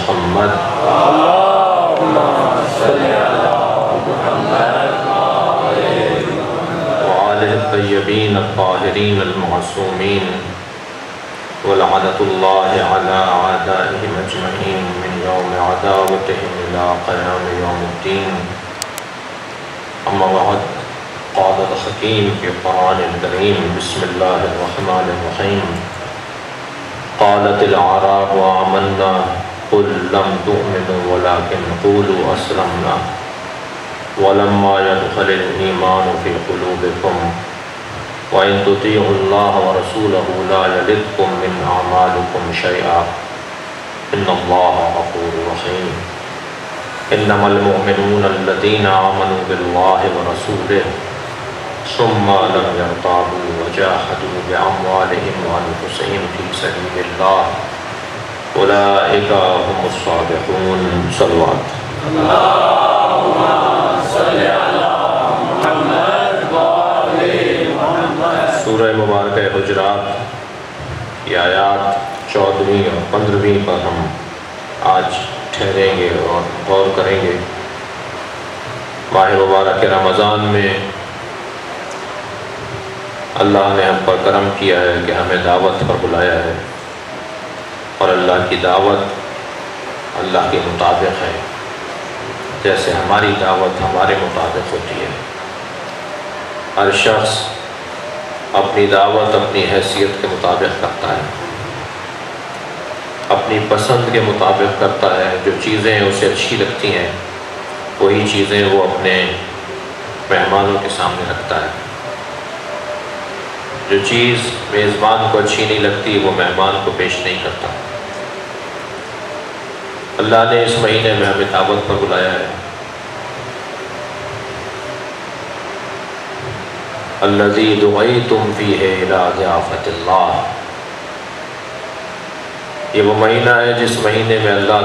محمد اللهم صل على محمد وآلہ الطیبین الطاہرین المعصومین ولعنۃ اللہ علی اعدائہم اجمعین من یوم عداوتہم الی قیام یوم الدین. اما بعد، قال الحکیم فی القرآن الکریم بسم اللہ الرحمن الرحیم. قالت الاعراب آمنا قل لم تؤمنوا ولكن قولوا اسلمنا ولما يدخل الإيمان في قلوبكم وإن تطيعوا الله ورسوله لا يلدكم من أعمالكم شيئا إن الله غفور رحيم. إنما المؤمنون الذين آمنوا بالله ورسوله ثم لم يرتابوا وجاهدوا بأموالهم وأنفسهم في سبيل الله أولئك هم الصادقون. صلوات. اللهم صل على محمد وآل محمد. سورہ مبارکہ حجرات کی آیات 14ویں اور 15ویں پر ہم آج ٹھہریں گے اور غور کریں گے. ماہ مبارک رمضان میں اللہ نے ہم پر کرم کیا ہے کہ ہمیں دعوت پر بلایا ہے، اور اللہ کی دعوت اللہ کے مطابق ہے، جیسے ہماری دعوت ہمارے مطابق ہوتی ہے. ہر شخص اپنی دعوت اپنی حیثیت کے مطابق کرتا ہے، اپنی پسند کے مطابق کرتا ہے. جو چیزیں اسے اچھی لگتی ہیں وہی چیزیں وہ اپنے مہمانوں کے سامنے رکھتا ہے. جو چیز میزبان کو اچھی نہیں لگتی وہ مہمان کو پیش نہیں کرتا. اللہ نے اس مہینے میں ہمیں دعوت پر بلایا ہے. الذی دعیتم فیہ الی ضیافۃ اللہ. یہ وہ مہینہ ہے جس مہینے میں اللہ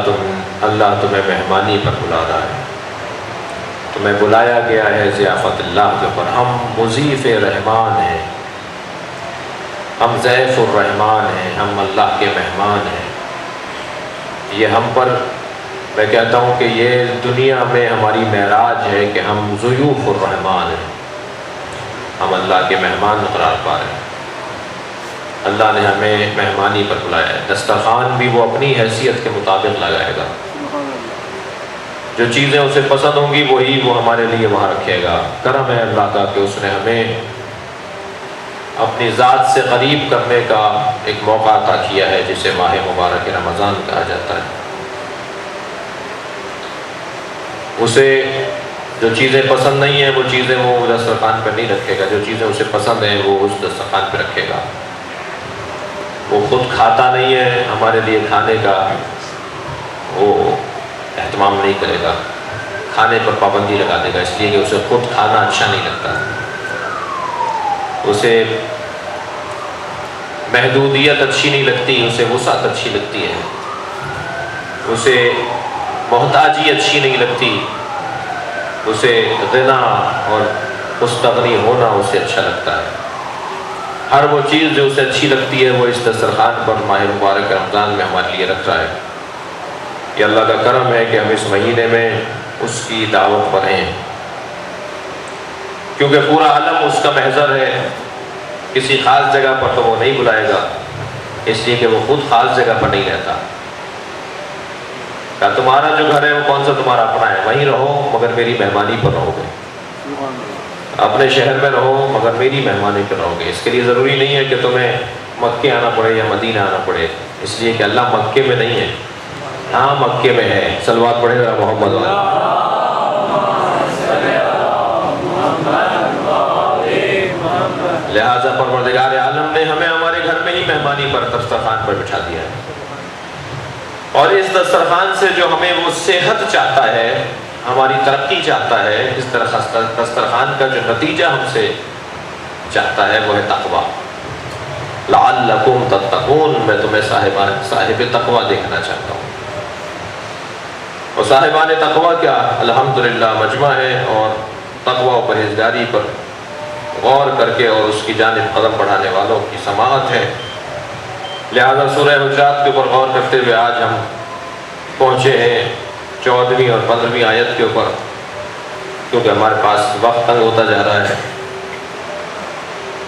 تمہیں مہمانی پر بلا رہا ہے. تمہیں بلایا گیا ہے ضیافت اللہ کے اوپر. ہم مضیف رحمان ہیں، ہم ضیف الرحمان ہیں، ہم اللہ کے مہمان ہیں. یہ ہم پر، میں کہتا ہوں کہ یہ دنیا میں ہماری معراج ہے کہ ہم ضیوف الرحمان ہیں، ہم اللہ کے مہمان قرار پا رہے ہیں. اللہ نے ہمیں مہمانی پر بلایا ہے. دسترخوان بھی وہ اپنی حیثیت کے مطابق لگائے گا. جو چیزیں اسے پسند ہوں گی وہی وہ ہمارے لیے وہاں رکھے گا. کرم ہے اللہ کا کہ اس نے ہمیں اپنی ذات سے قریب کرنے کا ایک موقع عطا کیا ہے، جسے ماہ مبارک رمضان کہا جاتا ہے. اسے جو چیزیں پسند نہیں ہیں وہ چیزیں وہ دسترخوان پہ نہیں رکھے گا. جو چیزیں اسے پسند ہیں وہ اس دسترخوان پہ رکھے گا. وہ خود کھاتا نہیں ہے، ہمارے لیے کھانے کا وہ اہتمام نہیں کرے گا. کھانے پر پابندی لگا دے گا، اس لیے کہ اسے خود کھانا اچھا نہیں لگتا. اسے محدودیت اچھی نہیں لگتی، اسے وسعت اچھی لگتی ہے. اسے محتاجی اچھی نہیں لگتی، اسے غنا اور مستغنی ہونا اسے اچھا لگتا ہے. ہر وہ چیز جو اسے اچھی لگتی ہے وہ اس دسترخوان پر ماہ مبارک رمضان میں ہمارے لیے رکھ رہا ہے. یہ اللہ کا کرم ہے کہ ہم اس مہینے میں اس کی دعوت پر ہیں، کیونکہ پورا عالم اس کا محضر ہے. کسی خاص جگہ پر تو وہ نہیں بلائے گا، اس لیے کہ وہ خود خاص جگہ پر نہیں رہتا. کہ تمہارا جو گھر ہے وہ کون سا تمہارا اپنا ہے، وہیں رہو مگر میری مہمانی پر رہو گے. اپنے شہر میں رہو مگر میری مہمانی پر رہو گے. اس کے لیے ضروری نہیں ہے کہ تمہیں مکے آنا پڑے یا مدینہ آنا پڑے، اس لیے کہ اللہ مکے میں نہیں ہے. ہاں مکے میں ہے. صلوات پڑھے گا محمد والا. لہٰذا پروردگار عالم نے ہمیں ہمارے گھر میں ہی مہمانی پر دسترخوان پر بٹھا دیا ہے. اور اس دسترخوان سے جو ہمیں وہ صحت چاہتا ہے، ہماری ترقی چاہتا ہے، اس دسترخوان کا جو نتیجہ ہم سے چاہتا ہے وہ ہے تقویٰ. لعلکم تتقون. میں تمہیں صاحب تقویٰ دیکھنا چاہتا ہوں. اور صاحبان تقویٰ کیا الحمدللہ مجمع ہے، اور تقویٰ و پرہیزگاری پر غور کر کے اور اس کی جانب قدم بڑھانے والوں کی سماعت ہے. لہذا سورہ حجرات کے اوپر غور کرتے ہوئے آج ہم پہنچ پہنچے ہیں 14ویں اور 15ویں آیت کے اوپر، کیونکہ ہمارے پاس وقت تنگ ہوتا جا رہا ہے۔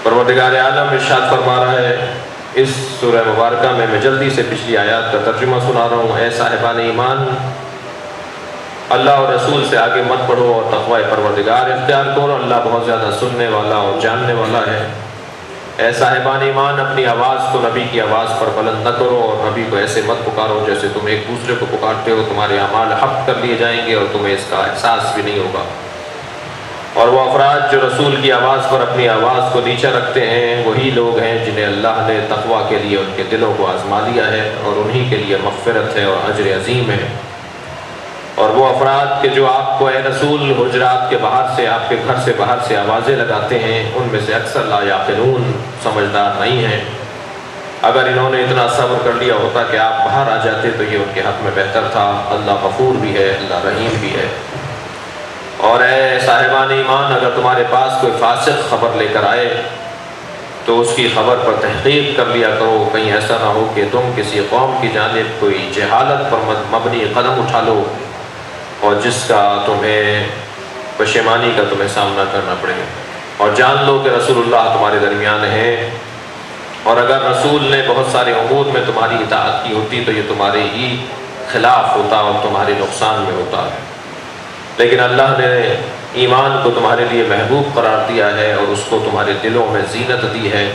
پروردگار عالم ارشاد فرما رہا ہے اس سورہ مبارکہ میں جلدی سے پچھلی آیات کا ترجمہ سنا رہا ہوں۔ اے صاحبان ایمان، اللہ اور رسول سے آگے مت بڑھو اور تقوی پروردگار اختیار کرو، اللہ بہت زیادہ سننے والا اور جاننے والا ہے۔ اے صاحبان ایمان، اپنی آواز کو نبی کی آواز پر بلند نہ کرو اور نبی کو ایسے مت پکارو جیسے تم ایک دوسرے کو پکارتے ہو، تمہارے اعمال حق کر لیے جائیں گے اور تمہیں اس کا احساس بھی نہیں ہوگا۔ اور وہ افراد جو رسول کی آواز پر اپنی آواز کو نیچا رکھتے ہیں وہی لوگ ہیں جنہیں اللہ نے تقوی کے لیے ان کے دلوں کو آزما لیا ہے، اور انہی کے لیے مغفرت ہے اور اجر عظیم ہے۔ اور وہ افراد کہ جو آپ کو اے رسول حجرات کے باہر سے، آپ کے گھر سے باہر سے آوازیں لگاتے ہیں، ان میں سے اکثر لا یعقلون، سمجھدار نہیں ہیں۔ اگر انہوں نے اتنا صبر کر لیا ہوتا کہ آپ باہر آ جاتے تو یہ ان کے حق میں بہتر تھا۔ اللہ غفور بھی ہے، اللہ رحیم بھی ہے۔ اور اے صاحبان ایمان، اگر تمہارے پاس کوئی فاسق خبر لے کر آئے تو اس کی خبر پر تحقیق کر لیا کرو، کہیں ایسا نہ ہو کہ تم کسی قوم کی جانب کوئی جہالت پر مبنی قدم اٹھا لو اور جس کا تمہیں پشیمانی کا تمہیں سامنا کرنا پڑے۔ اور جان لو کہ رسول اللہ تمہارے درمیان ہے، اور اگر رسول نے بہت سارے امور میں تمہاری اطاعت کی ہوتی تو یہ تمہارے ہی خلاف ہوتا اور تمہارے نقصان میں ہوتا۔ لیکن اللہ نے ایمان کو تمہارے لیے محبوب قرار دیا ہے اور اس کو تمہارے دلوں میں زینت دی ہے،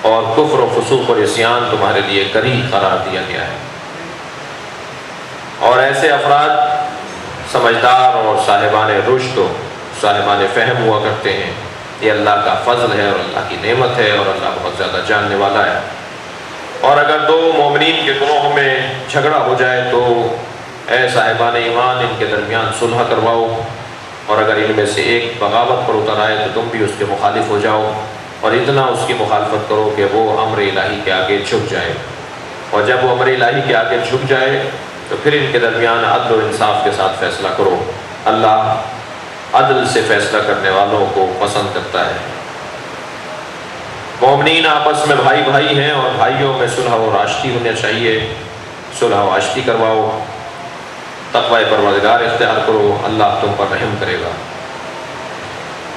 اور کفر و فسوق اور عصیان تمہارے لیے کریہ قرار دیا گیا ہے۔ اور ایسے افراد سمجھدار اور صاحبان رشد و صاحبان فہم ہوا کرتے ہیں، یہ اللہ کا فضل ہے اور اللہ کی نعمت ہے، اور اللہ بہت زیادہ جاننے والا ہے۔ اور اگر دو مومنین کے گروہوں میں جھگڑا ہو جائے تو اے صاحبان ایمان ان کے درمیان صلح کرواؤ، اور اگر ان میں سے ایک بغاوت پر اتر آئے تو تم بھی اس کے مخالف ہو جاؤ، اور اتنا اس کی مخالفت کرو کہ وہ امر الہی کے آگے جھک جائے۔ اور جب وہ امر الہی کے آگے جھک جائے تو پھر ان کے درمیان عدل و انصاف کے ساتھ فیصلہ کرو، اللہ عدل سے فیصلہ کرنے والوں کو پسند کرتا ہے۔ مومنین آپس میں بھائی بھائی ہیں، اور بھائیوں میں صلح و راشتی ہونا چاہیے، صلح و راشتی کرواؤ، تقوی پروردگار اختیار کرو، اللہ تم پر رحم کرے گا۔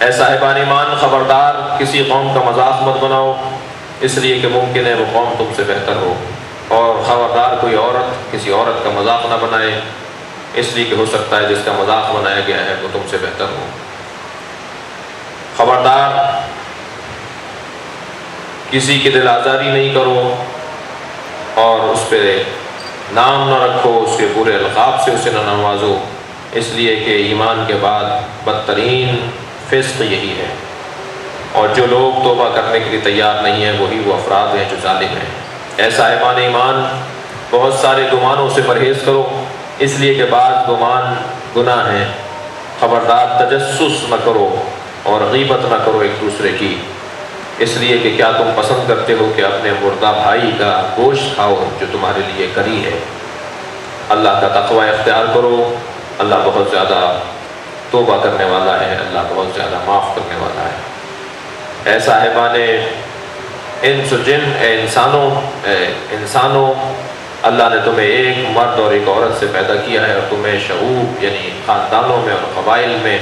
اے صاحبان ایمان، خبردار کسی قوم کا مذاق مت بناؤ اس لیے کہ ممکن ہے وہ قوم تم سے بہتر ہو، اور خبردار کوئی عورت کسی عورت کا مذاق نہ بنائے اس لیے کہ ہو سکتا ہے جس کا مذاق بنایا گیا ہے وہ تم سے بہتر ہو۔ خبردار کسی کی دل آزاری نہیں کرو، اور اس پہ نام نہ رکھو، اس کے برے القاب سے اسے نہ نوازو، اس لیے کہ ایمان کے بعد بدترین فسق یہی ہے، اور جو لوگ توبہ کرنے کے لیے تیار نہیں ہیں وہی وہ افراد ہیں جو ظالم ہیں۔ اے صاحبان ایمان، بہت سارے گمانوں سے پرہیز کرو اس لیے کہ بعض گمان گناہ ہیں۔ خبردار تجسس نہ کرو اور غیبت نہ کرو ایک دوسرے کی، اس لیے کہ کیا تم پسند کرتے ہو کہ اپنے مردہ بھائی کا گوشت کھاؤ جو تمہارے لیے کری ہے۔ اللہ کا تقوی اختیار کرو، اللہ بہت زیادہ توبہ کرنے والا ہے، اللہ بہت زیادہ معاف کرنے والا ہے۔ اے صاحبان انس و جن، اے انسانوں، اللہ نے تمہیں ایک مرد اور ایک عورت سے پیدا کیا ہے، اور تمہیں شعوب یعنی خاندانوں میں اور قبائل میں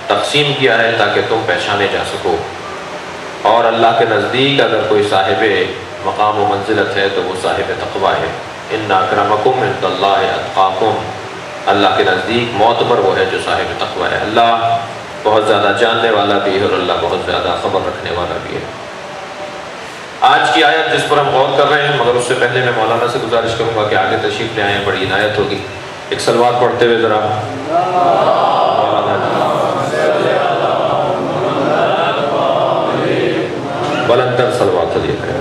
تقسیم کیا ہے تاکہ تم پہچانے جا سکو۔ اور اللہ کے نزدیک اگر کوئی صاحب مقام و منزلت ہے تو وہ صاحب تقوی ہے۔ ان اکرمکم عند اللہ اتقاکم، اللہ کے نزدیک معتبر وہ ہے جو صاحب تقوی ہے۔ اللہ بہت زیادہ جاننے والا بھی ہے اور اللہ بہت زیادہ خبر رکھنے والا بھی ہے۔ آج کی آیت جس پر ہم غور کر رہے ہیں، مگر اس سے پہلے میں مولانا سے گزارش کروں گا کہ آگے تشریف لے آئیں، بڑی عنایت ہوگی۔ ایک صلوات پڑھتے ہوئے ذرا بلندر صلوات علیہ کریں۔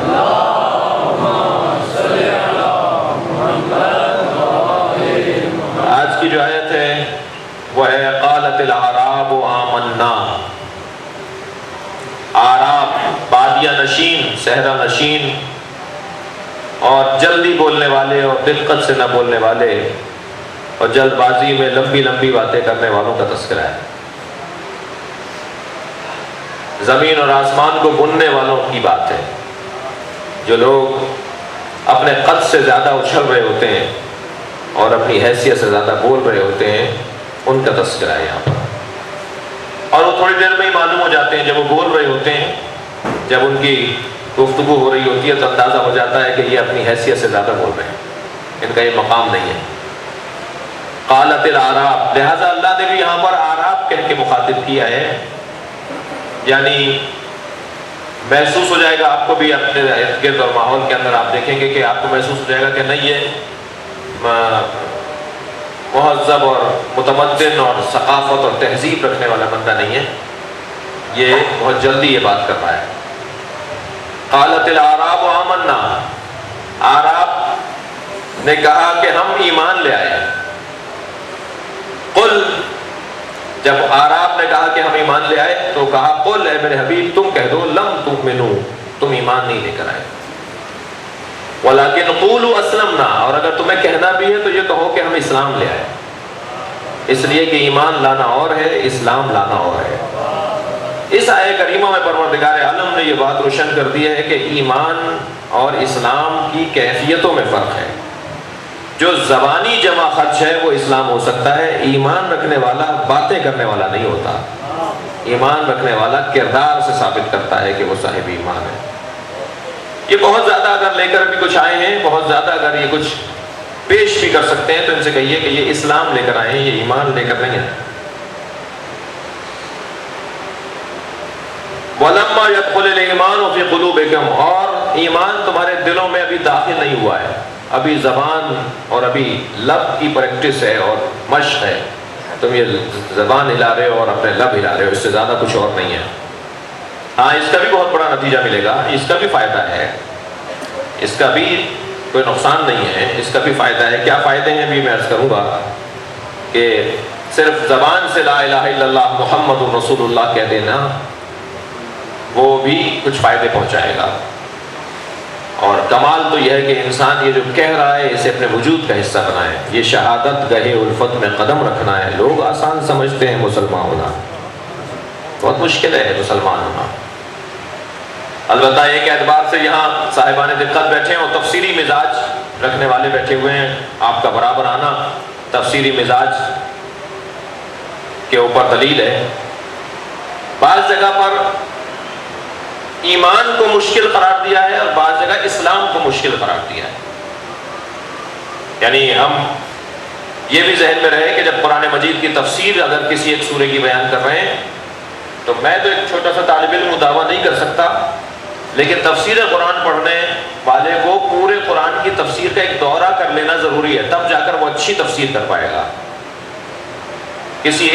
آج کی جو آیت ہے وہ ہے قالت الاعراب آمنا۔ اعراب بادیہ نشین، صحرا نشین، اور جلدی بولنے والے اور دقت سے نہ بولنے والے اور جلد بازی میں لمبی لمبی باتیں کرنے والوں کا تذکرہ ہے۔ زمین اور آسمان کو بننے والوں کی بات ہے، جو لوگ اپنے قد سے زیادہ اچھل رہے ہوتے ہیں اور اپنی حیثیت سے زیادہ بول رہے ہوتے ہیں، ان کا تذکرہ ہے یہاں پر۔ اور وہ تھوڑی دیر میں ہی معلوم ہو جاتے ہیں، جب وہ بول رہے ہوتے ہیں، جب ان کی گفتگو ہو رہی ہوتی ہے تو اندازہ ہو جاتا ہے کہ یہ اپنی حیثیت سے زیادہ بول رہے ہیں، ان کا یہ مقام نہیں ہے۔ قالت الاعراب، لہذا اللہ نے بھی یہاں پر اعراب کہہ کے مخاطب کیا ہے، یعنی محسوس ہو جائے گا آپ کو بھی اپنے ارد گرد اور ماحول کے اندر، آپ دیکھیں گے کہ آپ کو محسوس ہو جائے گا کہ نہیں یہ مہذب اور متمدن اور ثقافت اور تہذیب رکھنے والا بندہ نہیں ہے، یہ بہت جلدی یہ بات کر رہا ہے۔ قالت الاعراب آمنا، اعراب نے کہا کہ ہم ایمان لے آئے۔ قل، جب اعراب نے کہا کہ ہم ایمان لے آئے تو کہا قل، اے میرے حبیب تم کہہ دو لم تؤمنوا، تم ایمان نہیں لے کر آئے، ولیکن قولوا اسلمنا، اور اگر تمہیں کہنا بھی ہے تو یہ کہو کہ ہم اسلام لے آئے، اس لیے کہ ایمان لانا اور ہے، اسلام لانا اور ہے۔ اس آیہ کریمہ میں پروردگار عالم نے یہ بات روشن کر دی ہے کہ ایمان اور اسلام کی کیفیتوں میں فرق ہے۔ جو زبانی جمع خرچ ہے وہ اسلام ہو سکتا ہے، ایمان رکھنے والا باتیں کرنے والا نہیں ہوتا، ایمان رکھنے والا کردار سے ثابت کرتا ہے کہ وہ صاحب ایمان ہے۔ یہ بہت زیادہ اگر لے کر بھی کچھ آئے ہیں، بہت زیادہ اگر یہ کچھ پیش بھی کر سکتے ہیں تو ان سے کہیے کہ یہ اسلام لے کر آئے ہیں، یہ ایمان لے کر نہیں ہے۔ وَلَمَّا يَدْخُلِ الْإِيمَانُ فِي قُلُوبِكُمْ، اور ایمان تمہارے دلوں میں ابھی داخل نہیں ہوا ہے، ابھی زبان اور ابھی لب کی پریکٹس ہے اور مشق ہے، تم یہ زبان ہلا رہے ہو اور اپنے لب ہلا رہے ہو، اس سے زیادہ کچھ اور نہیں ہے۔ ہاں اس کا بھی بہت بڑا نتیجہ ملے گا، اس کا بھی فائدہ ہے، اس کا بھی کوئی نقصان نہیں ہے، اس کا بھی فائدہ ہے۔ کیا فائدے ہیں بھی میں عرض کروں گا کہ صرف زبان سے لا الہ الا اللہ محمد رسول اللہ کہہ دینا وہ بھی کچھ فائدے پہنچائے گا، اور کمال تو یہ ہے کہ انسان یہ جو کہہ رہا ہے اسے اپنے وجود کا حصہ بنائے۔ یہ شہادت گہے الفت میں قدم رکھنا ہے۔ لوگ آسان سمجھتے ہیں مسلمان ہونا، بہت مشکل ہے مسلمان ہونا۔ البتہ ایک اعتبار سے یہاں صاحبان دقت بیٹھے ہیں اور تفسیری مزاج رکھنے والے بیٹھے ہوئے ہیں، آپ کا برابر آنا تفسیری مزاج کے اوپر دلیل ہے۔ بعض جگہ پر ایمان کو مشکل قرار دیا ہے اور بعض جگہ اسلام کو مشکل قرار دیا ہے۔ یعنی ہم یہ بھی ذہن میں رہے کہ جب قرآن مجید کی تفسیر اگر کسی ایک سورے کی بیان کر رہے ہیں تو میں تو ایک چھوٹا سا طالب علم دعویٰ نہیں کر سکتا، لیکن تفسیر قرآن پڑھنے والے کو پورے قرآن کی تفسیر کا ایک دورہ کر لینا ضروری ہے، تب جا کر وہ اچھی تفسیر کر پائے گا۔ کسی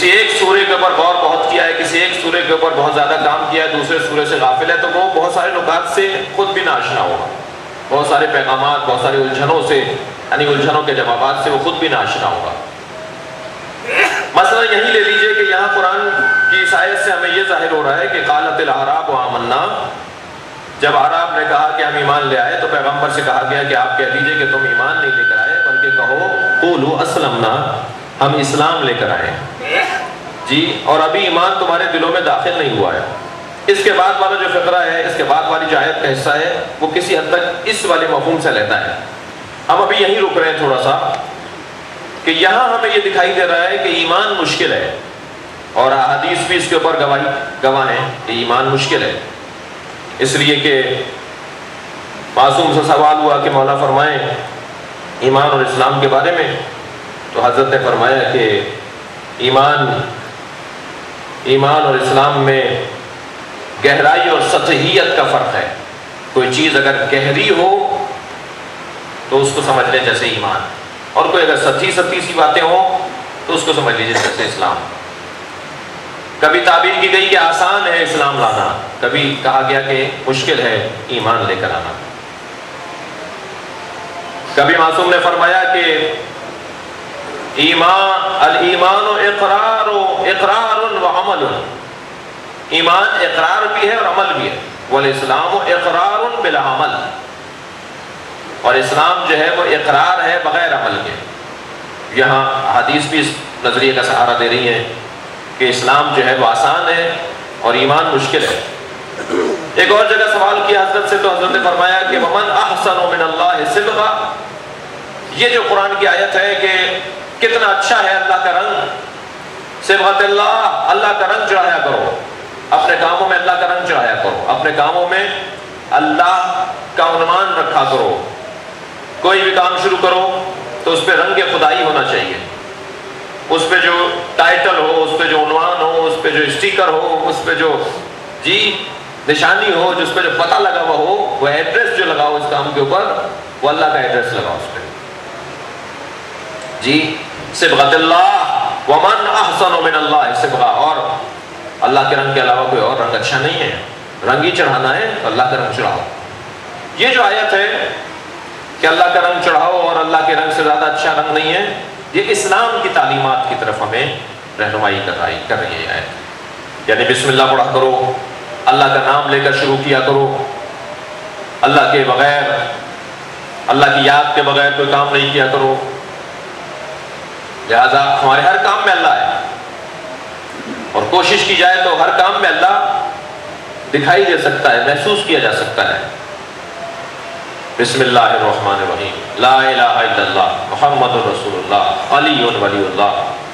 ایک سورے کے اوپر غور بہت کیا ہے، کسی ایک سورے کے اوپر بہت زیادہ کام کیا ہے، دوسرے سورے سے غافل ہے، تو وہ بہت سارے نکات سے خود بھی ناشنا ہوگا، بہت سارے پیغامات، بہت ساری الجھنوں سے، یعنی الجھنوں کے جوابات سے وہ خود بھی ناشنا ہوگا۔ مثلا یہی لے لیجئے کہ یہاں قرآن کی اس آیت سے ہمیں یہ ظاہر ہو رہا ہے کہ قالت الاعراب آمنا، جب اعراب نے کہا کہ ہم ایمان لے آئے تو پیغمبر سے کہا گیا کہ آپ کہہ دیجئے کہ تم ایمان نہیں لے کر آئے، بلکہ کہو قولوا اسلمنا، ہم اسلام لے کر آئے جی، اور ابھی ایمان تمہارے دلوں میں داخل نہیں ہوا ہے۔ اس کے بعد والا جو فقرہ ہے، اس کے بعد والی جو آیت کا حصہ ہے، وہ کسی حد تک اس والے مفہوم سے لیتا ہے۔ ہم ابھی یہیں رک رہے ہیں تھوڑا سا کہ یہاں ہمیں یہ دکھائی دے رہا ہے کہ ایمان مشکل ہے، اور احادیث بھی اس کے اوپر گواہ ہیں کہ ایمان مشکل ہے، اس لیے کہ معصوم سے سوال ہوا کہ مولا فرمائیں ایمان اور اسلام کے بارے میں، تو حضرت نے فرمایا کہ ایمان اور اسلام میں گہرائی اور سطحیت کا فرق ہے۔ کوئی چیز اگر گہری ہو تو اس کو سمجھ لیں جیسے ایمان، اور کوئی اگر سطحی سی باتیں ہوں تو اس کو سمجھ لیجیے جیسے اسلام۔ کبھی تعبیر کی گئی کہ آسان ہے اسلام لانا، کبھی کہا گیا کہ مشکل ہے ایمان لے کر آنا۔ کبھی معصوم نے فرمایا کہ الایمان اقرار و عمل، ایمان اقرار بھی ہے اور عمل بھی ہے، والاسلام اقرار بلا عمل، اور اسلام جو ہے وہ اقرار ہے بغیر عمل کے۔ یہاں حدیث بھی اس نظریے کا سہارا دے رہی ہے کہ اسلام جو ہے وہ آسان ہے اور ایمان مشکل ہے۔ ایک اور جگہ سوال کیا حضرت سے، تو حضرت نے فرمایا کہ ومن احسن من اللہ صبغہ، یہ جو قرآن کی آیت ہے کہ کتنا اچھا ہے اللہ کا رنگ، صبغت اللہ، اللہ کا رنگ چڑھایا کرو، اپنے کاموں میں اللہ کا رنگ چڑھایا کرو، اپنے کاموں میں اللہ کا عنوان رکھا کرو، کوئی بھی کام شروع کرو تو اس پہ رنگ خدائی ہونا چاہیے، اس پہ جو ٹائٹل ہو، اس پہ جو عنوان ہو، اس پہ جو اسٹیکر ہو، اس پہ جو نشانی ہو، جس پہ جو پتہ لگا ہوا ہو، وہ ایڈریس جو لگاؤ اس کام کے اوپر، وہ اللہ کا ایڈریس لگاؤ اس پہ۔ صبغت اللہ ومن احسن من اللہ صبغہ، اور اللہ کے رنگ کے علاوہ کوئی اور رنگ اچھا نہیں ہے، رنگ ہی چڑھانا ہے تو اللہ کا رنگ چڑھاؤ۔ یہ جو آیت ہے کہ اللہ کا رنگ چڑھاؤ اور اللہ کے رنگ سے زیادہ اچھا رنگ نہیں ہے، یہ اسلام کی تعلیمات کی طرف ہمیں رہنمائی کر رہی ہے۔ یعنی بسم اللہ پڑھا کرو، اللہ کا نام لے کر شروع کیا کرو، اللہ کے بغیر، اللہ کی یاد کے بغیر کوئی کام نہیں کیا کرو، لہذا ہمارے ہر کام میں اللہ ہے، اور کوشش کی جائے تو ہر کام میں اللہ دکھائی دے سکتا ہے، محسوس کیا جا سکتا ہے۔ بسم اللہ الرحمن الرحیم، لا الہ الا اللہ محمد رسول اللہ علی ولی اللہ،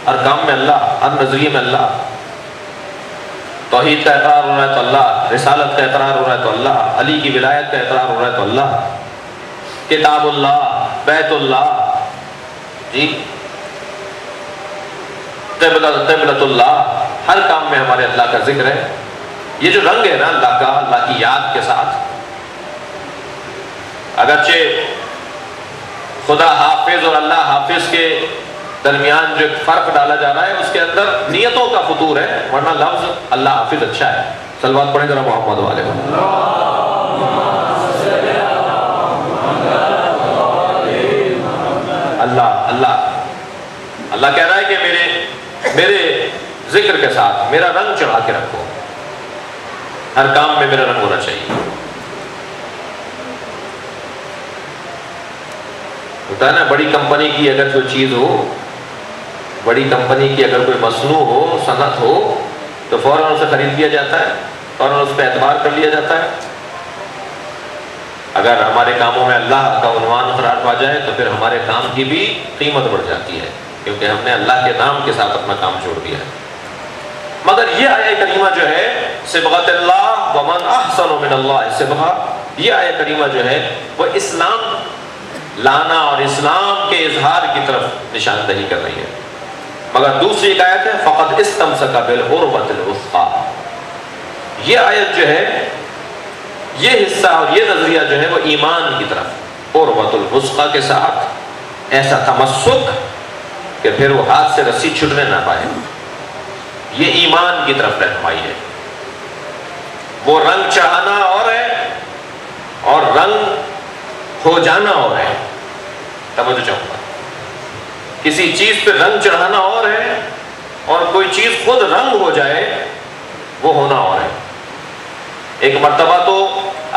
ہر کام میں اللہ، ہر نظریے میں اللہ، توحید کا اقرار ہو رہا ہے تو اللہ، رسالت کا اقرار ہو رہا ہے تو اللہ، علی کی ولایت کا اقرار ہو رہا ہے تو اللہ، کتاب اللہ، بیت اللہ، قبلۃ اللہ، ہر کام میں ہمارے اللہ کا ذکر ہے۔ یہ جو رنگ ہے نا اللہ کا، اللہ کی یاد کے ساتھ، اگرچہ خدا حافظ اور اللہ حافظ کے درمیان جو فرق ڈالا جا رہا ہے اس کے اندر نیتوں کا فطور ہے، ورنہ لفظ اللہ حافظ اچھا ہے۔ صلوات پڑھیں ذرا محمد والے۔ اللہ اللہ اللہ کہہ رہا ہے کہ میرے ذکر کے ساتھ میرا رنگ چڑھا کے رکھو، ہر کام میں میرا رنگ ہونا چاہیے۔ ہوتا ہے نا، بڑی کمپنی کی اگر کوئی چیز ہو، بڑی کمپنی کی اگر کوئی مصنوع ہو، صنعت ہو، تو فوراً اسے خرید لیا جاتا ہے، فوراً اس پہ اعتبار کر لیا جاتا ہے۔ اگر ہمارے کاموں میں اللہ کا عنوان قرار پا جائے تو پھر ہمارے کام کی بھی قیمت بڑھ جاتی ہے، کیونکہ ہم نے اللہ کے نام کے ساتھ اپنا کام جوڑ دیا ہے۔ مگر یہ آیہ کریمہ جو ہے صبغت اللہ ومن احسن من اللہ صبغہ، یہ آیہ کریمہ جو ہے وہ اسلام لانا اور اسلام کے اظہار کی طرف نشاندہی کر رہی ہے۔ مگر دوسری ایک آیت ہے فقد استمسک بالعروۃ الوثقی، یہ آیت جو ہے، یہ حصہ اور یہ نظریہ جو ہے وہ ایمان کی طرف عروۃ الوثقی کے ساتھ ایسا تمسک کہ پھر وہ ہاتھ سے رسی چھٹنے نہ پائے، یہ ایمان کی طرف رہنمائی ہے۔ وہ رنگ چڑھانا اور ہے اور رنگ ہو جانا اور ہے، توجہ چاہوں گا، کسی چیز پہ رنگ چڑھانا اور ہے اور کوئی چیز خود رنگ ہو جائے وہ ہونا اور ہے۔ ایک مرتبہ تو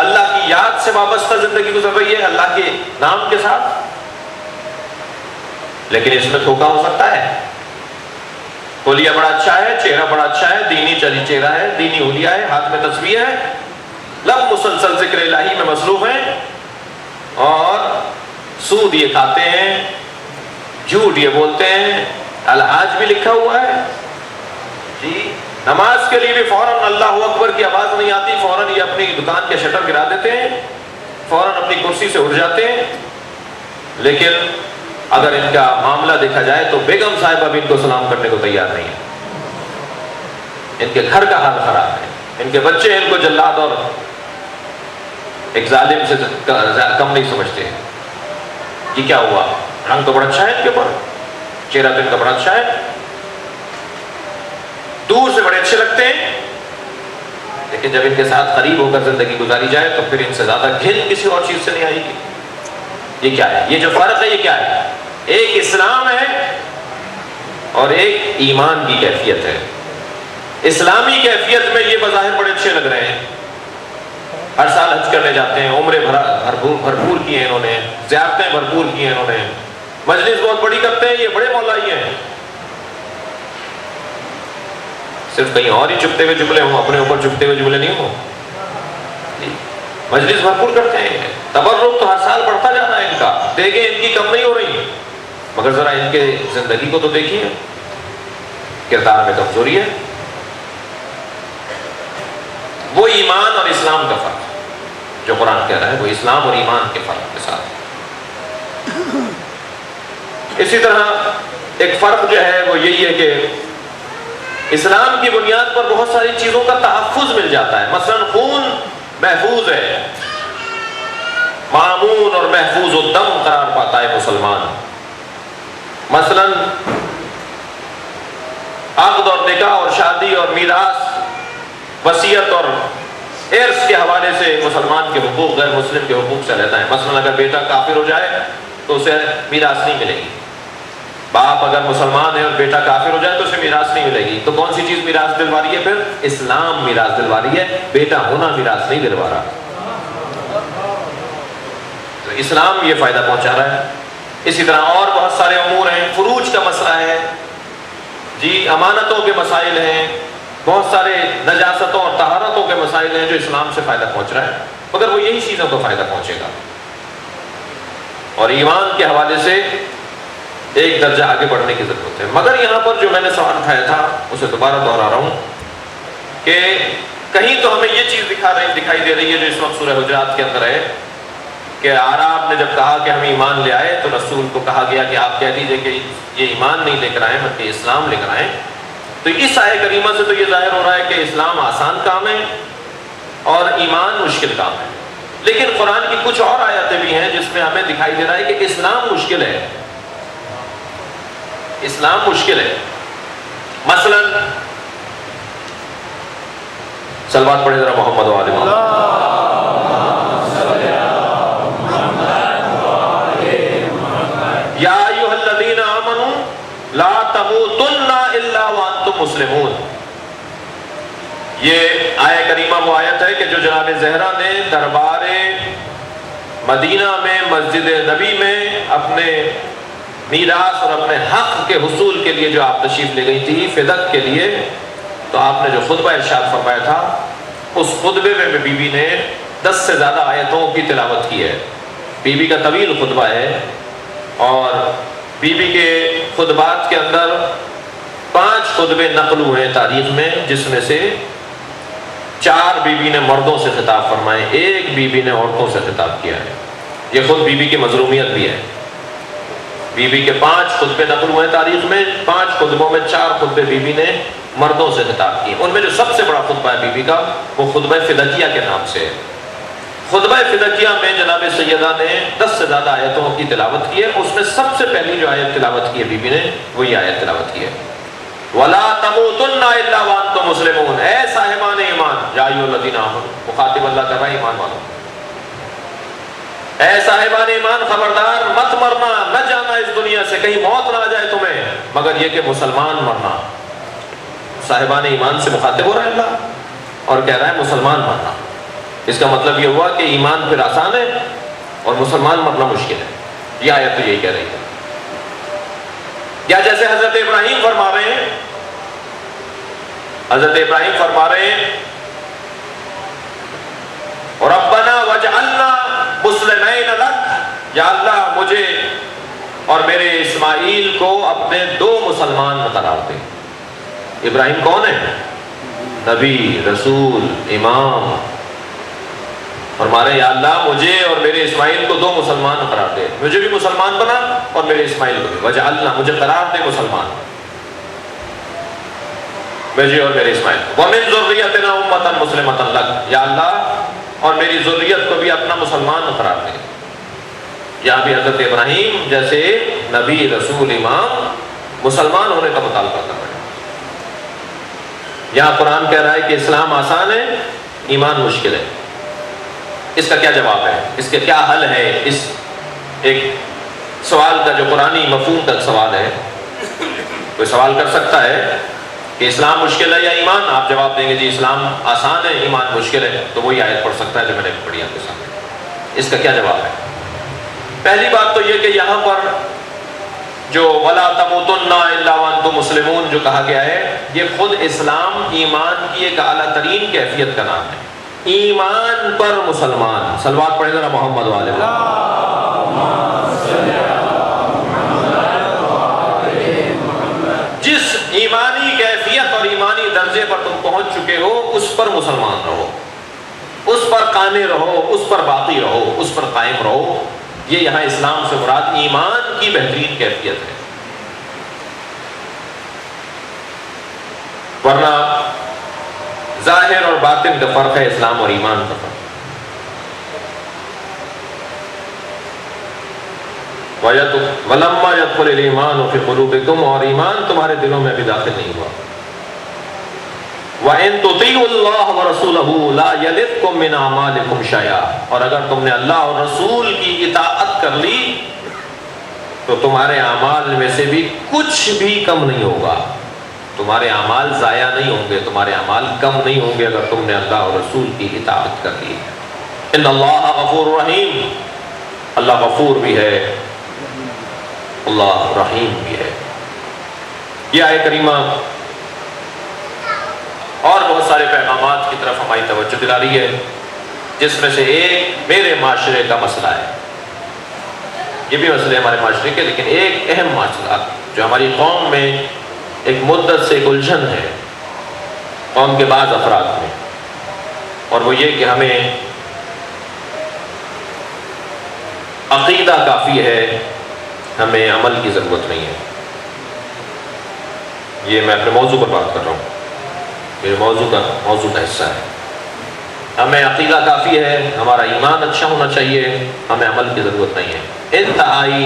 اللہ کی یاد سے وابستہ زندگی گزر رہی ہے، اللہ کے نام کے ساتھ، لیکن اس میں دھوکہ ہو سکتا ہے۔ حلیہ بڑا اچھا ہے، چہرہ بڑا اچھا ہے، دینی چہرہ ہے، دینی حلیہ ہے، ہاتھ میں تسبیح ہے، لب مسلسل ذکر الہی میں مصروف ہیں، اور سود یہ کھاتے ہیں، جھوٹ یہ بولتے ہیں، الحاج بھی لکھا ہوا ہے، نماز کے لیے بھی فوراً اللہ اکبر کی آواز نہیں آتی، فوراً یہ اپنی دکان کے شٹر گرا دیتے ہیں، فوراً اپنی کرسی سے اٹھ جاتے ہیں۔ لیکن اگر ان کا معاملہ دیکھا جائے تو بیگم صاحبہ بھی ان کو سلام کرنے کو تیار نہیں ہے، ان کے گھر کا حال خراب ہے، ان کے بچے ان کو جلاد اور ایک ظالم سے کم نہیں سمجھتے ہیں۔ یہ کیا ہوا؟ رنگ تو بڑا اچھا ہے ان کے اوپر، چہرہ تو ان کا بڑا اچھا ہے، دور سے بڑے اچھے لگتے ہیں، لیکن جب ان کے ساتھ قریب ہو کر زندگی گزاری جائے تو پھر ان سے زیادہ گھن کسی اور چیز سے نہیں آئے گی۔ یہ کیا ہے؟ یہ جو فرق ہے یہ کیا ہے؟ ایک اسلام ہے اور ایک ایمان کی کیفیت ہے۔ اسلامی کیفیت میں یہ بظاہر بڑے اچھے لگ رہے ہیں، ہر سال حج کرنے جاتے ہیں، عمرے بھرپور کی ہیں انہوں نے، زیارتیں بھرپور کی ہیں انہوں نے، مجلس بہت بڑی کرتے ہیں، یہ بڑے مولائی ہیں۔ صرف کہیں اور ہی چپتے ہوئے جملے ہوں، اپنے اوپر چپتے ہوئے جملے نہیں ہوں، مجلس بھرپور کرتے ہیں۔ تبرک تو ہر سال بڑھتا جا رہا ہے ان کا، دیکھیں ان کی کم نہیں ہو رہی، مگر ذرا ان کے زندگی کو تو دیکھیے، کردار میں کمزوری ہے۔ وہ ایمان اور اسلام کا فرق جو قرآن کہہ رہا ہے، وہ اسلام اور ایمان کے فرق کے ساتھ۔ اسی طرح ایک فرق جو ہے وہ یہی ہے کہ اسلام کی بنیاد پر بہت ساری چیزوں کا تحفظ مل جاتا ہے، مثلا خون محفوظ ہے، معمون اور محفوظ الدم قرار پاتا ہے مسلمان، مثلا عقد اور نکاح اور شادی اور میراث، وصیت اور ارث کے حوالے سے مسلمان کے حقوق غیر مسلم کے حقوق سے رہتا ہے۔ مثلا اگر بیٹا کافر ہو جائے تو اسے میراث نہیں ملے گی، باپ اگر مسلمان ہے اور بیٹا کافر ہو جائے تو اسے میراث نہیں ملے گی۔ تو کون سی چیز میراث دلوا رہی ہے؟ پھر اسلام میراث دلوا رہی ہے، بیٹا ہونا میراث نہیں دلوا رہا۔ تو اسلام یہ فائدہ پہنچا رہا ہے۔ اسی طرح اور بہت سارے امور ہیں، فروج کا مسئلہ ہے، جی امانتوں کے مسائل ہیں، بہت سارے نجاستوں اور طہارتوں کے مسائل ہیں جو اسلام سے فائدہ پہنچ رہا ہے، مگر وہ یہی چیزوں کو فائدہ پہنچے گا۔ اور ایمان کے حوالے سے ایک درجہ آگے بڑھنے کی ضرورت ہے۔ مگر یہاں پر جو میں نے سوال اٹھایا تھا اسے دوبارہ دہرا رہا ہوں کہ کہیں تو ہمیں یہ چیز دکھائی دے رہی ہے جو اس وقت سورہ حجرات کے اندر ہے کہ اعراب نے جب کہا کہ ہم ایمان لے آئے تو رسول کو کہا گیا کہ آپ کہہ دیجئے کہ یہ ایمان نہیں لے کر آئے بلکہ اسلام لے کر آئے۔ تو اس آیت کریمہ سے تو یہ ظاہر ہو رہا ہے کہ اسلام آسان کام ہے اور ایمان مشکل کام ہے، لیکن قرآن کی کچھ اور آیتیں بھی ہیں جس میں ہمیں دکھائی دے رہا ہے کہ اسلام مشکل ہے، اسلام مشکل ہے۔ مثلا صلوات پڑھے ذرا محمد و آل محمد۔ یا ایھا الذین آمنوا لا تموتن الا وانتم مسلمون۔ یہ آیت کریمہ وہ آیت ہے کہ جو جناب زہرا نے دربار مدینہ میں مسجد نبی میں اپنے میراث اور اپنے حق کے حصول کے لیے جو آپ تشریف لے گئی تھی فدق کے لیے، تو آپ نے جو خطبہ ارشاد فرمایا تھا اس خطبے میں بی بی نے 10 سے زیادہ آیتوں کی تلاوت کی ہے۔ بی بی کا طویل خطبہ ہے اور بی بی کے خطبات کے اندر 5 خطبے نقل ہوئے تاریخ میں، جس میں سے 4 بی بی نے مردوں سے خطاب فرمائے، 1 بی بی نے عورتوں سے خطاب کیا ہے۔ یہ خود بی بی کی مظلومیت بھی ہے۔ بی بی کے 5 خطبے نقل ہوئے تاریخ میں، 5 خطبوں میں 4 خطبے بی بی نے مردوں سے خطاب کیے۔ ان میں جو سب سے بڑا خطبہ ہے بی بی کا وہ خطبہ فدقیہ کے نام سے ہے۔ خطبہ فدقیہ میں جناب سیدہ نے 10 سے زیادہ آیتوں کی تلاوت کی ہے۔ اس میں سب سے پہلی جو آیت تلاوت کی ہے بی بی نے وہ یہ آیت تلاوت کی ہے، وَلَا تَمُوتُنَّ إِلَّا وَأَنْتُمْ مُسْلِمُونَ۔ اے صاحبان ایمان، یا ایھا الذین آمنوا، مخاطب اللہ کر رہا ہے ایمان والوں، اے صاحبان ایمان خبردار مت مرنا، نہ جانا اس دنیا سے، کہیں موت نہ آ جائے تمہیں مگر یہ کہ مسلمان مرنا۔ صاحبان ایمان سے مخاطب ہو رہا ہے اللہ اور کہہ رہا ہے مسلمان مرنا۔ اس کا مطلب یہ ہوا کہ ایمان پھر آسان ہے اور مسلمان مرنا مشکل ہے۔ یہ آیت تو یہی کہہ رہی ہے۔ یا جیسے حضرت ابراہیم فرما رہے ہیں، حضرت ابراہیم فرما رہے ہیں ربنا وجعلنا مسلمین لک، یا اللہ مجھے اور میرے اسماعیل کو اپنے 2 مسلمان قرار دے۔ ابراہیم کون ہے؟ نبی، رسول، امام۔ فرما رہے ہیں یا اللہ مجھے اور میرے اسماعیل کو 2 مسلمان قرار دے، مجھے بھی مسلمان بنا اور میرے اسماعیل کو بھی، وجعلنا، مجھے قرار دے مسلمان، مجھے اور میرے اسماعیل کو، ومن ذریتنا امۃ مسلمۃ لک، یا اللہ اور میری ذریت کو بھی اپنا مسلمان قرار دے۔ یہاں بھی حضرت ابراہیم جیسے نبی، رسول، امام مسلمان ہونے کا مطالبہ کر رہے ہیں۔ یہاں قرآن کہہ رہا ہے کہ اسلام آسان ہے، ایمان مشکل ہے۔ اس کا کیا جواب ہے؟ اس کے کیا حل ہے؟ اس ایک سوال کا جو قرآنی مفہوم کا سوال ہے، کوئی سوال کر سکتا ہے کہ اسلام مشکل ہے یا ایمان؟ آپ جواب دیں گے جی اسلام آسان ہے، ایمان مشکل ہے، تو وہی آیت پڑھ سکتا ہے جو میں نے پڑھی آپ کے سامنے۔ اس کا کیا جواب ہے؟ پہلی بات تو یہ کہ یہاں پر جو وَلَا تَمُوتُنَّ إِلَّا وَأَنْتُمْ مُسْلِمُونَ جو کہا گیا ہے، یہ خود اسلام ایمان کی ایک اعلیٰ ترین کیفیت کا نام ہے۔ ایمان پر مسلمان. صلوات پڑھیں ذرا محمد والے. جس ایمانی کیفیت اور ایمانی درجے پر تم پہنچ چکے ہو اس پر مسلمان رہو، اس پر قائم رہو، اس پر باقی رہو، اس پر قائم رہو. یہ یہاں اسلام سے مراد ایمان کی بہترین کیفیت ہے. ورنہ ظاہر اور باطن کا فرق ہے، اسلام اور ایمان کا فرق. وَلَمَّا يَدْخُلِ الْإِيمَانُ فِي قُلُوبِكُمْ، اور ایمان تمہارے دلوں میں ابھی داخل نہیں ہوا. وَإِن تُطِيعُوا اللَّهَ وَرَسُولَهُ لَا يَلِدْكُم مِّنْ أَعْمَالِكُمْ شَيْئًا، اور اگر تم نے اللہ اور رسول کی اطاعت کر لی تو تمہارے اعمال میں سے بھی کچھ بھی کم نہیں ہوگا. تمہارے اعمال ضائع نہیں ہوں گے، تمہارے اعمال کم نہیں ہوں گے اگر تم نے اللہ اور رسول کی اطاعت کر لی. ان اللہ غفور رحیم، اللہ غفور بھی ہے، اللہ رحیم بھی ہے. یہ آیت کریمہ اور بہت سارے پیغامات کی طرف ہماری توجہ دلا رہی ہے، جس میں سے ایک میرے معاشرے کا مسئلہ ہے. یہ بھی مسئلے ہمارے معاشرے کے، لیکن ایک اہم مسئلہ جو ہماری قوم میں ایک مدت سے ایک الجھن ہے قوم کے بعض افراد میں، اور وہ یہ کہ ہمیں عقیدہ کافی ہے، ہمیں عمل کی ضرورت نہیں ہے. یہ میں اپنے موضوع پر بات کر رہا ہوں، میرے موضوع کا حصہ ہے. ہمیں عقیدہ کافی ہے، ہمارا ایمان اچھا ہونا چاہیے، ہمیں عمل کی ضرورت نہیں ہے. انتہائی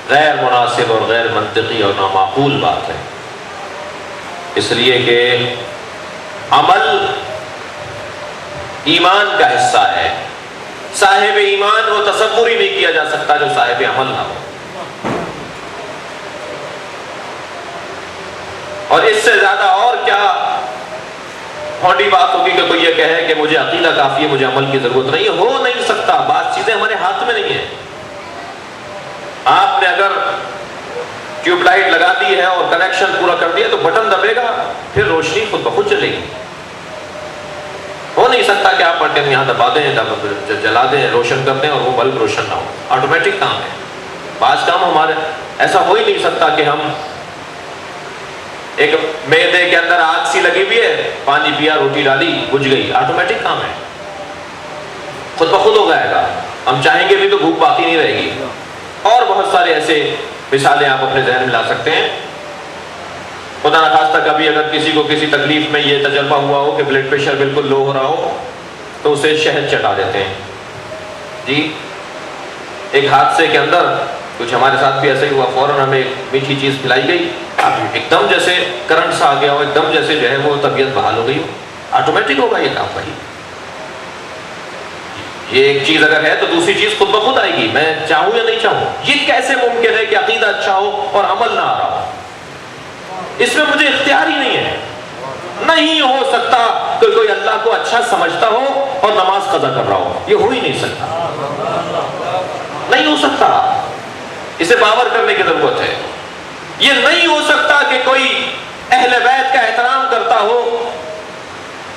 غیر مناسب اور غیر منطقی اور نامعقول بات ہے، اس لیے کہ عمل ایمان کا حصہ ہے. صاحب ایمان وہ تصور ہی نہیں کیا جا سکتا جو صاحب عمل نہ ہو. اور اس سے زیادہ اور کیا بھونڈی بات ہوگی کہ کوئی یہ کہے کہ مجھے عقیدہ کافی ہے، مجھے عمل کی ضرورت نہیں ہے. ہو نہیں سکتا، بعض چیزیں ہمارے ہاتھ میں نہیں ہیں. آپ نے اگر ٹیوب لائٹ لگا دی ہے اور کنیکشن پورا کر دیا تو بٹن دبے گا، پھر روشنی خود بخود چلے گی. ہو نہیں سکتا کہ آپ بٹن یہاں دبا دیں، جلا دیں، روشن کر دیں اور وہ بلب روشن نہ ہو. آٹومیٹک کام ہے. بعض کام ہمارے ایسا ہو ہی نہیں سکتا کہ ہم ایک معدے کے اندر آگ سی لگی ہوئی ہے، پانی پیا، روٹی ڈالی، بجھ گئی. آٹومیٹک کام ہے، خود بخود ہو جائے گا. ہم چاہیں گے بھی تو بھوک باقی نہیں رہے گی. اور بہت سارے ایسے مثالیں آپ اپنے ذہن میں لا سکتے ہیں. خدا نخواستہ کبھی اگر کسی کو کسی تکلیف میں یہ تجربہ ہوا ہو کہ بلڈ پریشر بالکل لو ہو رہا ہو تو اسے شہد چٹا دیتے ہیں. جی ایک حادثے کے اندر کچھ ہمارے ساتھ بھی ایسا ہی ہوا، فوراً ہمیں میٹھی چیز پلائی گئی، ایک دم جیسے کرنٹ سا آ گیا ہو، ایک دم جیسے جو ہے وہ طبیعت بحال ہو گئی ہو. آٹومیٹک ہوگا یہ کام. بھائی یہ ایک چیز اگر ہے تو دوسری چیز خود بخود آئے گی، میں چاہوں یا نہیں چاہوں. یہ کیسے ممکن ہے کہ عقیدہ اچھا ہو اور عمل نہ آ رہا ہو؟ اس میں مجھے اختیار ہی نہیں ہے. نہیں ہو سکتا کہ کوئی اللہ کو اچھا سمجھتا ہو اور نماز قضا کر رہا ہو. یہ ہو ہی نہیں سکتا، نہیں ہو سکتا. اسے باور کرنے کی ضرورت ہے. یہ نہیں ہو سکتا کہ کوئی اہل بیت کا احترام کرتا ہو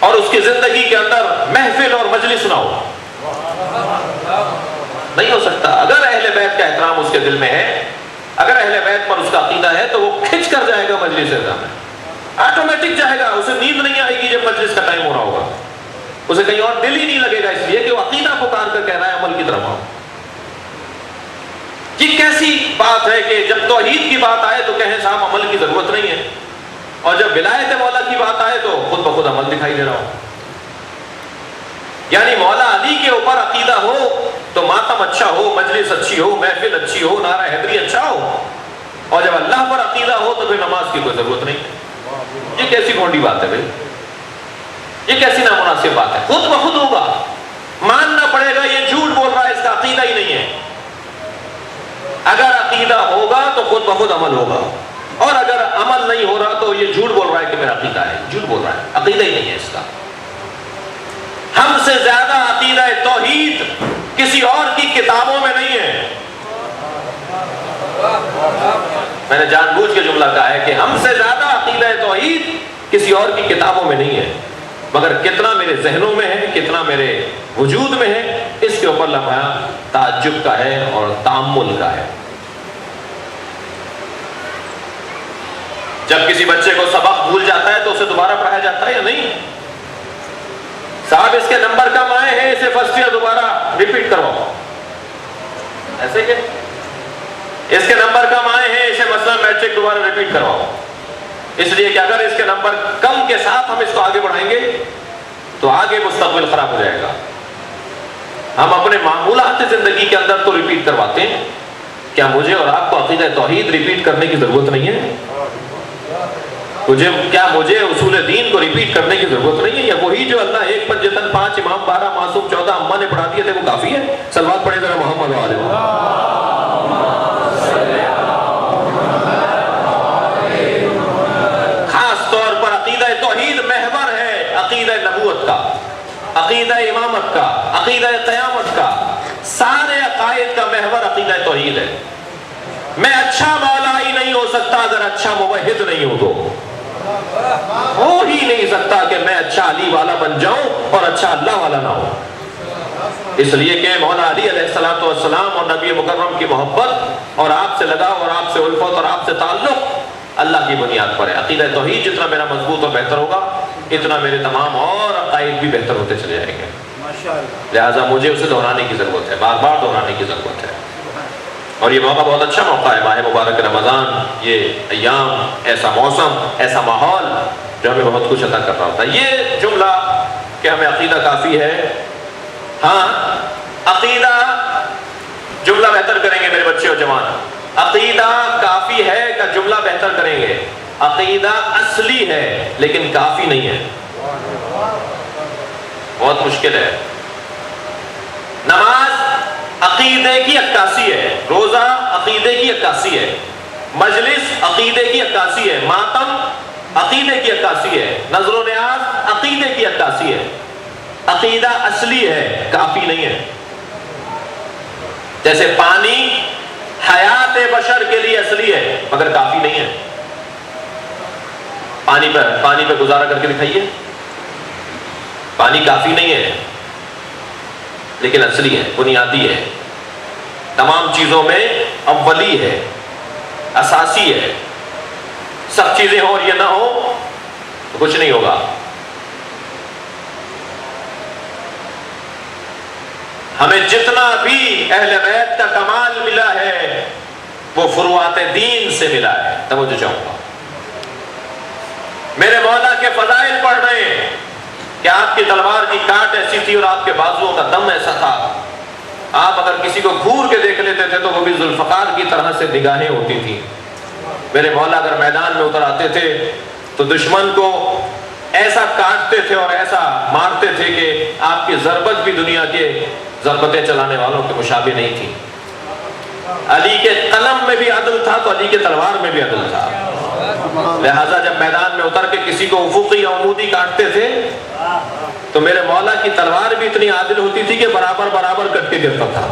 اور اس کی زندگی کے اندر محفل اور مجلس نہ ہو. نہیں ہو سکتا. اگر اہل بیت کا احترام اس کے دل میں ہے، اگر اہل بیت پر اس کا عقیدہ ہے تو وہ کھنچ کر جائے گا مجلس میں، آٹومیٹک جائے گا. اسے نیند نہیں آئے گی جب مجلس کا ٹائم ہو رہا ہوگا، اسے کہیں اور دل ہی نہیں لگے گا، اس لیے کہ وہ عقیدہ پکار کر کہہ رہا ہے عمل کی طرف آؤ. یہ کیسی بات ہے کہ جب توحید کی بات آئے تو کہیں صاحب عمل کی ضرورت نہیں ہے، اور جب ولایت مولا کی بات آئے تو خود بخود عمل دکھائی دے رہا ہو. یعنی مولا علی کے اوپر عقیدہ ہو تو ماتم اچھا ہو، مجلس اچھی ہو، محفل اچھی ہو، نعرہ حیدری اچھا ہو، اور جب اللہ پر عقیدہ ہو تو پھر نماز کی کوئی ضرورت نہیں. یہ کیسی بھونڈی بات ہے بھائی؟ یہ کیسی نامناسب بات ہے؟ خود بخود ہوگا، ماننا پڑے گا یہ جھوٹ بول رہا ہے، اس کا عقیدہ ہی نہیں ہے. اگر عقیدہ ہوگا تو خود بخود عمل ہوگا، اور اگر عمل نہیں ہو رہا تو یہ جھوٹ بول رہا ہے کہ میرا عقیدہ ہے. جھوٹ بول رہا ہے، عقیدہ ہی نہیں ہے اس کا. ہم سے زیادہ عقیدہ توحید کسی اور کی کتابوں میں نہیں ہے. میں نے جان بوجھ کے جملہ کہا ہے کہ ہم سے زیادہ عقیدہ توحید کسی اور کی کتابوں میں نہیں ہے. مگر کتنا میرے ذہنوں میں ہے، کتنا میرے وجود میں ہے، اس کے اوپر لمحہ تعجب کا ہے اور تأمل کا ہے۔ جب کسی بچے کو سبق بھول جاتا ہے تو اسے دوبارہ پڑھایا جاتا ہے یا نہیں؟ صاحب اس کے نمبر کم آئے ہیں، اسے فرسٹ ایئر دوبارہ ریپیٹ کرواؤ، ایسے کہ اس کے نمبر کم آئے ہیں، اسے مثلا میٹرک دوبارہ ریپیٹ کرواؤ، اس لیے کہ اگر اس کے نمبر کم کے ساتھ ہم اس کو آگے بڑھائیں گے تو آگے مستقبل خراب ہو جائے گا۔ ہم اپنے معمولات زندگی کے اندر تو ریپیٹ کرواتے ہیں، کیا مجھے اور آپ کو عقیدہ توحید ریپیٹ کرنے کی ضرورت نہیں ہے؟ کیا مجھے اصول دین کو ریپیٹ کرنے کی ضرورت نہیں ہے؟ یا وہی جو اللہ ایک پنجتن 5 امام 12 معصوم 14 اماں نے پڑھا دیے تھے وہ کافی ہے؟ صلوات پڑھیں ذرا محمد و آل محمد۔ خاص طور پر عقیدہ توحید محور ہے عقیدہ نبوت کا، عقیدہ امامت کا، عقیدہ قیامت کا، سارے عقائد کا محور عقیدہ توحید ہے۔ میں اچھا مولا ہی نہیں ہو سکتا اگر اچھا موحد نہیں ہو، تو ہو ہی نہیں سکتا کہ میں اچھا علی والا بن جاؤں اور اچھا اللہ والا نہ ہو۔ اس لیے کہ مولا علی علیہ السلام اور نبی مکرم کی محبت اور آپ سے لگاؤ اور آپ سے الفت اور آپ سے تعلق اللہ کی بنیاد پر ہے۔ عقیدہ توحید جتنا میرا مضبوط اور بہتر ہوگا اتنا میرے تمام اور عقائد بھی بہتر ہوتے چلے جائیں گے۔ لہٰذا مجھے اسے دہرانے کی ضرورت ہے، بار بار دہرانے کی ضرورت ہے۔ اور یہ موقع بہت اچھا موقع ہے، ماہ مبارک رمضان، یہ ایام، ایسا موسم، ایسا ماحول جو ہمیں بہت کچھ عطا کر رہا ہوتا ہے۔ یہ جملہ کہ ہمیں عقیدہ کافی ہے، ہاں عقیدہ جملہ بہتر کریں گے میرے بچے اور جوان، عقیدہ کافی ہے کا جملہ بہتر کریں گے۔ عقیدہ اصلی ہے لیکن کافی نہیں ہے، بہت مشکل ہے۔ نماز عقیدے کی عکاسی ہے، روزہ عقیدے کی عکاسی ہے، مجلس عقیدے کی عکاسی ہے، ماتم عقیدے کی عکاسی ہے، نظر و نیاز عقیدے کی عکاسی ہے۔ عقیدہ اصلی ہے، کافی نہیں ہے۔ جیسے پانی حیات بشر کے لیے اصلی ہے مگر کافی نہیں ہے۔ پانی پہ گزارا کر کے دکھائیے، پانی کافی نہیں ہے لیکن اصلی ہے، بنیادی ہے، تمام چیزوں میں اولی ہے، اساسی ہے۔ سب چیزیں ہوں اور یہ نہ ہو تو کچھ نہیں ہوگا۔ ہمیں جتنا بھی اہل بیت کا کمال ملا ہے وہ فروعات دین سے ملا ہے۔ توجہ چاہوں گا، میرے مولا کے فضائل پڑھ رہے ہیں کہ آپ کی تلوار کی کاٹ ایسی تھی اور آپ کے بازوؤں کا دم ایسا تھا، آپ اگر کسی کو گھور کے دیکھ لیتے تھے تو وہ بھی ذوالفقار کی طرح سے نگاہیں ہوتی تھیں۔ میرے مولا اگر میدان میں اتر آتے تھے تو دشمن کو ایسا کاٹتے تھے اور ایسا مارتے تھے کہ آپ کی ضربت بھی دنیا کے ضربتیں چلانے والوں کے مشابہ نہیں تھی۔ علی کے قلم میں بھی عدل تھا تو علی کے تلوار میں بھی عدل تھا۔ لہٰذا جب میدان میں اتر کے کسی کو افقی یا عمودی کاٹتے تھے تو میرے مولا کی تلوار بھی اتنی عادل ہوتی تھی کہ برابر برابر کٹ کے گرتا تھا۔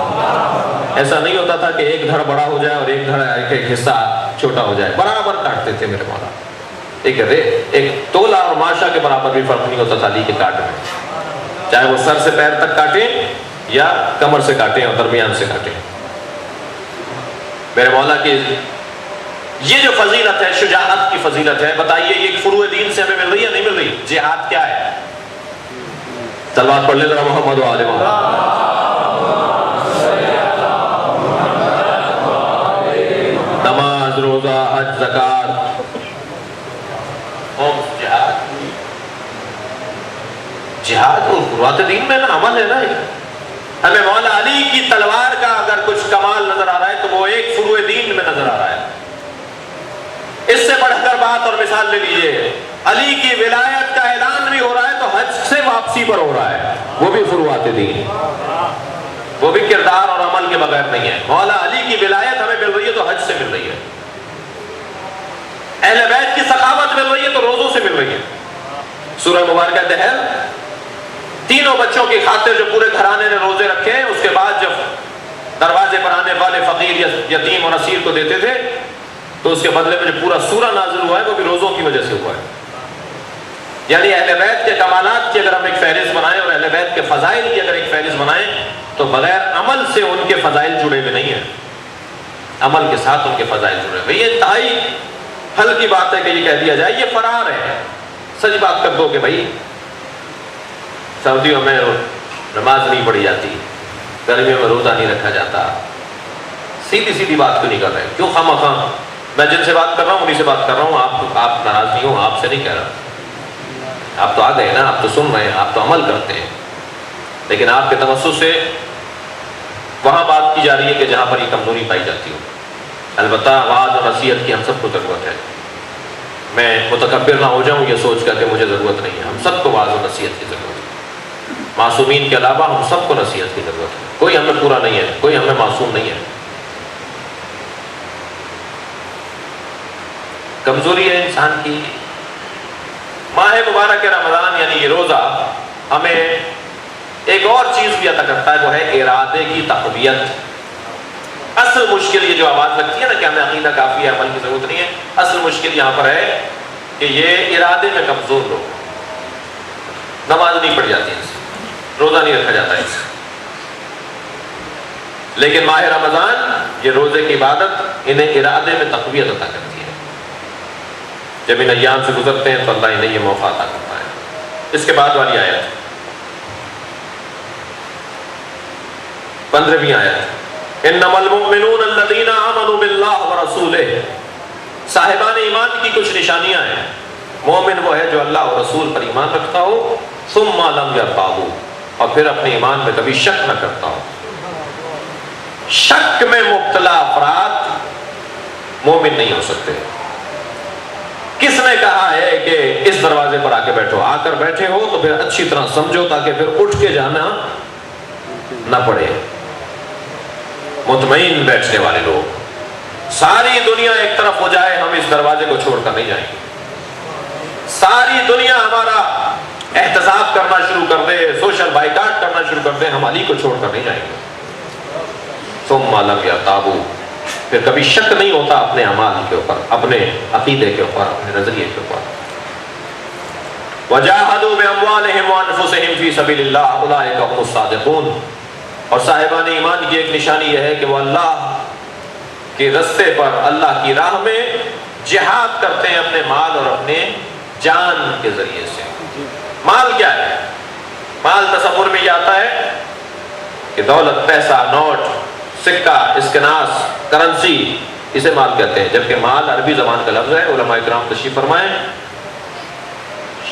ایسا نہیں ہوتا تھا کہ ایک دھڑ بڑا ہو جائے اور ایک حصہ چھوٹا ہو جائے، برابر کاٹتے تھے میرے مولا۔ ایک تولہ اور ماشا کے برابر بھی فرق نہیں ہوتا تھا علی کے کاٹ میں، چاہے وہ سر سے پیر تک کاٹیں یا کمر سے کاٹیں اور درمیان سے کاٹیں۔ میرے مولا کی یہ جو فضیلت ہے، شجاعت کی فضیلت ہے، بتائیے یہ فروع دین سے ہمیں مل رہی ہے نہیں مل رہی؟ جہاد کیا ہے؟ صلوات پڑھ لیں ذرا محمد و آل محمد۔ نماز، روزہ، حج، زکات، جہاد وہ فروعات دین میں نا عمل ہے نا۔ ہمیں مولا علی کی تلوار کا اگر کچھ کمال نظر آ رہا ہے تو وہ ایک فروع دین میں نظر آ رہا ہے۔ اس سے بڑھ کر بات اور مثال لے لیجئے، علی کی ولایت کا اعلان بھی ہو رہا ہے تو حج سے واپسی پر ہو رہا ہے، وہ بھی فروعات دین، وہ بھی کردار اور عمل کے بغیر نہیں ہے۔ مولا علی کی ولایت ہمیں مل رہی ہے تو حج سے مل رہی ہے، اہل بیت کی سخاوت مل رہی ہے تو روزوں سے مل رہی ہے۔ سورہ مبارکہ دہر، تینوں بچوں کی خاطر جو پورے گھرانے نے روزے رکھے، اس کے بعد جب دروازے پر آنے والے فقیر یتیم اور اسیر کو دیتے تھے تو اس کے بدلے میں جو پورا سورہ نازل ہوا ہے وہ بھی روزوں کی وجہ سے ہوا ہے۔ یعنی اہل بیت کے کمالات کی اگر ہم ایک فہرست بنائیں اور اہل بیت کے فضائل کی اگر ایک فہرست بنائیں تو بغیر عمل سے ان کے فضائل جڑے ہوئے نہیں ہیں، عمل کے ساتھ ان کے فضائل جڑے ہوئے۔ یہ انتہائی ہلکی بات ہے کہ یہ کہہ دیا جائے یہ فرار ہے، سچ بات کر دو کہ بھائی سعودیوں میں نماز نہیں پڑھی جاتی، گرمیوں میں روزہ نہیں رکھا جاتا، سیدھی سیدھی بات کیوں نہیں کر رہے؟ کیوں خواہ میں جن سے بات کر رہا ہوں انہیں سے بات کر رہا ہوں، آپ ناراض نہیں ہوں، آپ سے نہیں کہہ رہا، آپ تو آ گئے نا، آپ تو سن رہے ہیں، آپ تو عمل کرتے ہیں، لیکن آپ کے توسط سے وہاں بات کی جا رہی ہے کہ جہاں پر یہ کمزوری پائی جاتی ہو۔ البتہ آواز اور نصیحت کی ہم سب کو ضرورت ہے، میں متکبر نہ ہو جاؤں یہ سوچ کر کہ مجھے ضرورت نہیں ہے، ہم سب کو آواز اور نصیحت کی ضرورت ہے، معصومین کے علاوہ ہم سب کو نصیحت کی ضرورت ہے، کوئی ہمیں پورا نہیں ہے، کوئی ہمیں معصوم نہیں ہے، کمزوری ہے انسان کی۔ ماہ مبارک رمضان یعنی یہ روزہ ہمیں ایک اور چیز بھی عطا کرتا ہے، وہ ہے ارادے کی تقویت۔ اصل مشکل یہ جو آواز لگتی ہے نا کہ ہمیں عقیدہ کافی ہے، عمل کی ضرورت نہیں ہے، اصل مشکل یہاں پر ہے کہ یہ ارادے میں کمزور لوگ، نماز نہیں پڑھی جاتی ان سے، روزہ نہیں رکھا جاتا ان سے، لیکن ماہ رمضان یہ روزے کی عبادت انہیں ارادے میں تقویت عطا کرتی ہے۔ جب ان ایام سے گزرتے ہیں تو اللہ انہیں یہ موقع عطا کرتا ہے۔ اس کے بعد والی آیت 15ویں آیت، انما المؤمنون الذین آمنوا باللہ ورسولہ، صاحبان ایمان کی کچھ نشانیاں ہیں۔ مومن وہ ہے جو اللہ اور رسول پر ایمان رکھتا ہو، ثم لم یرتابوا، اور پھر اپنے ایمان میں کبھی شک نہ کرتا ہو۔ شک میں مبتلا افراد مومن نہیں ہو سکتے۔ کس نے کہا ہے کہ اس دروازے پر آ کے بیٹھو؟ آ کر بیٹھے ہو تو پھر اچھی طرح سمجھو تاکہ پھر اٹھ کے جانا نہ پڑے۔ مطمئن بیٹھنے والے لوگ، ساری دنیا ایک طرف ہو جائے ہم اس دروازے کو چھوڑ کر نہیں جائیں گے، ساری دنیا ہمارا احتساب کرنا شروع کر دے، سوشل بائیکاٹ کرنا شروع کر دے، ہم علی کو چھوڑ کر نہیں جائیں گے۔ ثم لم یرتابوا، پھر کبھی شک نہیں ہوتا اپنے اعمال کے اوپر، اپنے عقیدے کے اوپر، اپنے نظریے کے اوپر۔ وجاہدوا باموالہم وانفسہم فی سبیل اللہ اولئک هم الصادقون، اور صاحبان ایمان کی ایک نشانی یہ ہے کہ وہ اللہ کے رستے پر، اللہ کی راہ میں جہاد کرتے ہیں اپنے مال اور اپنے جان کے ذریعے سے۔ مال کیا ہے؟ مال تصور میں یہ آتا ہے کہ دولت، پیسہ، نوٹ، سکہ، اسکناس، کرنسی، اسے مال کہتے ہیں، جبکہ مال عربی زبان کا لفظ ہے۔ علماء کرام تشریف فرمائیں،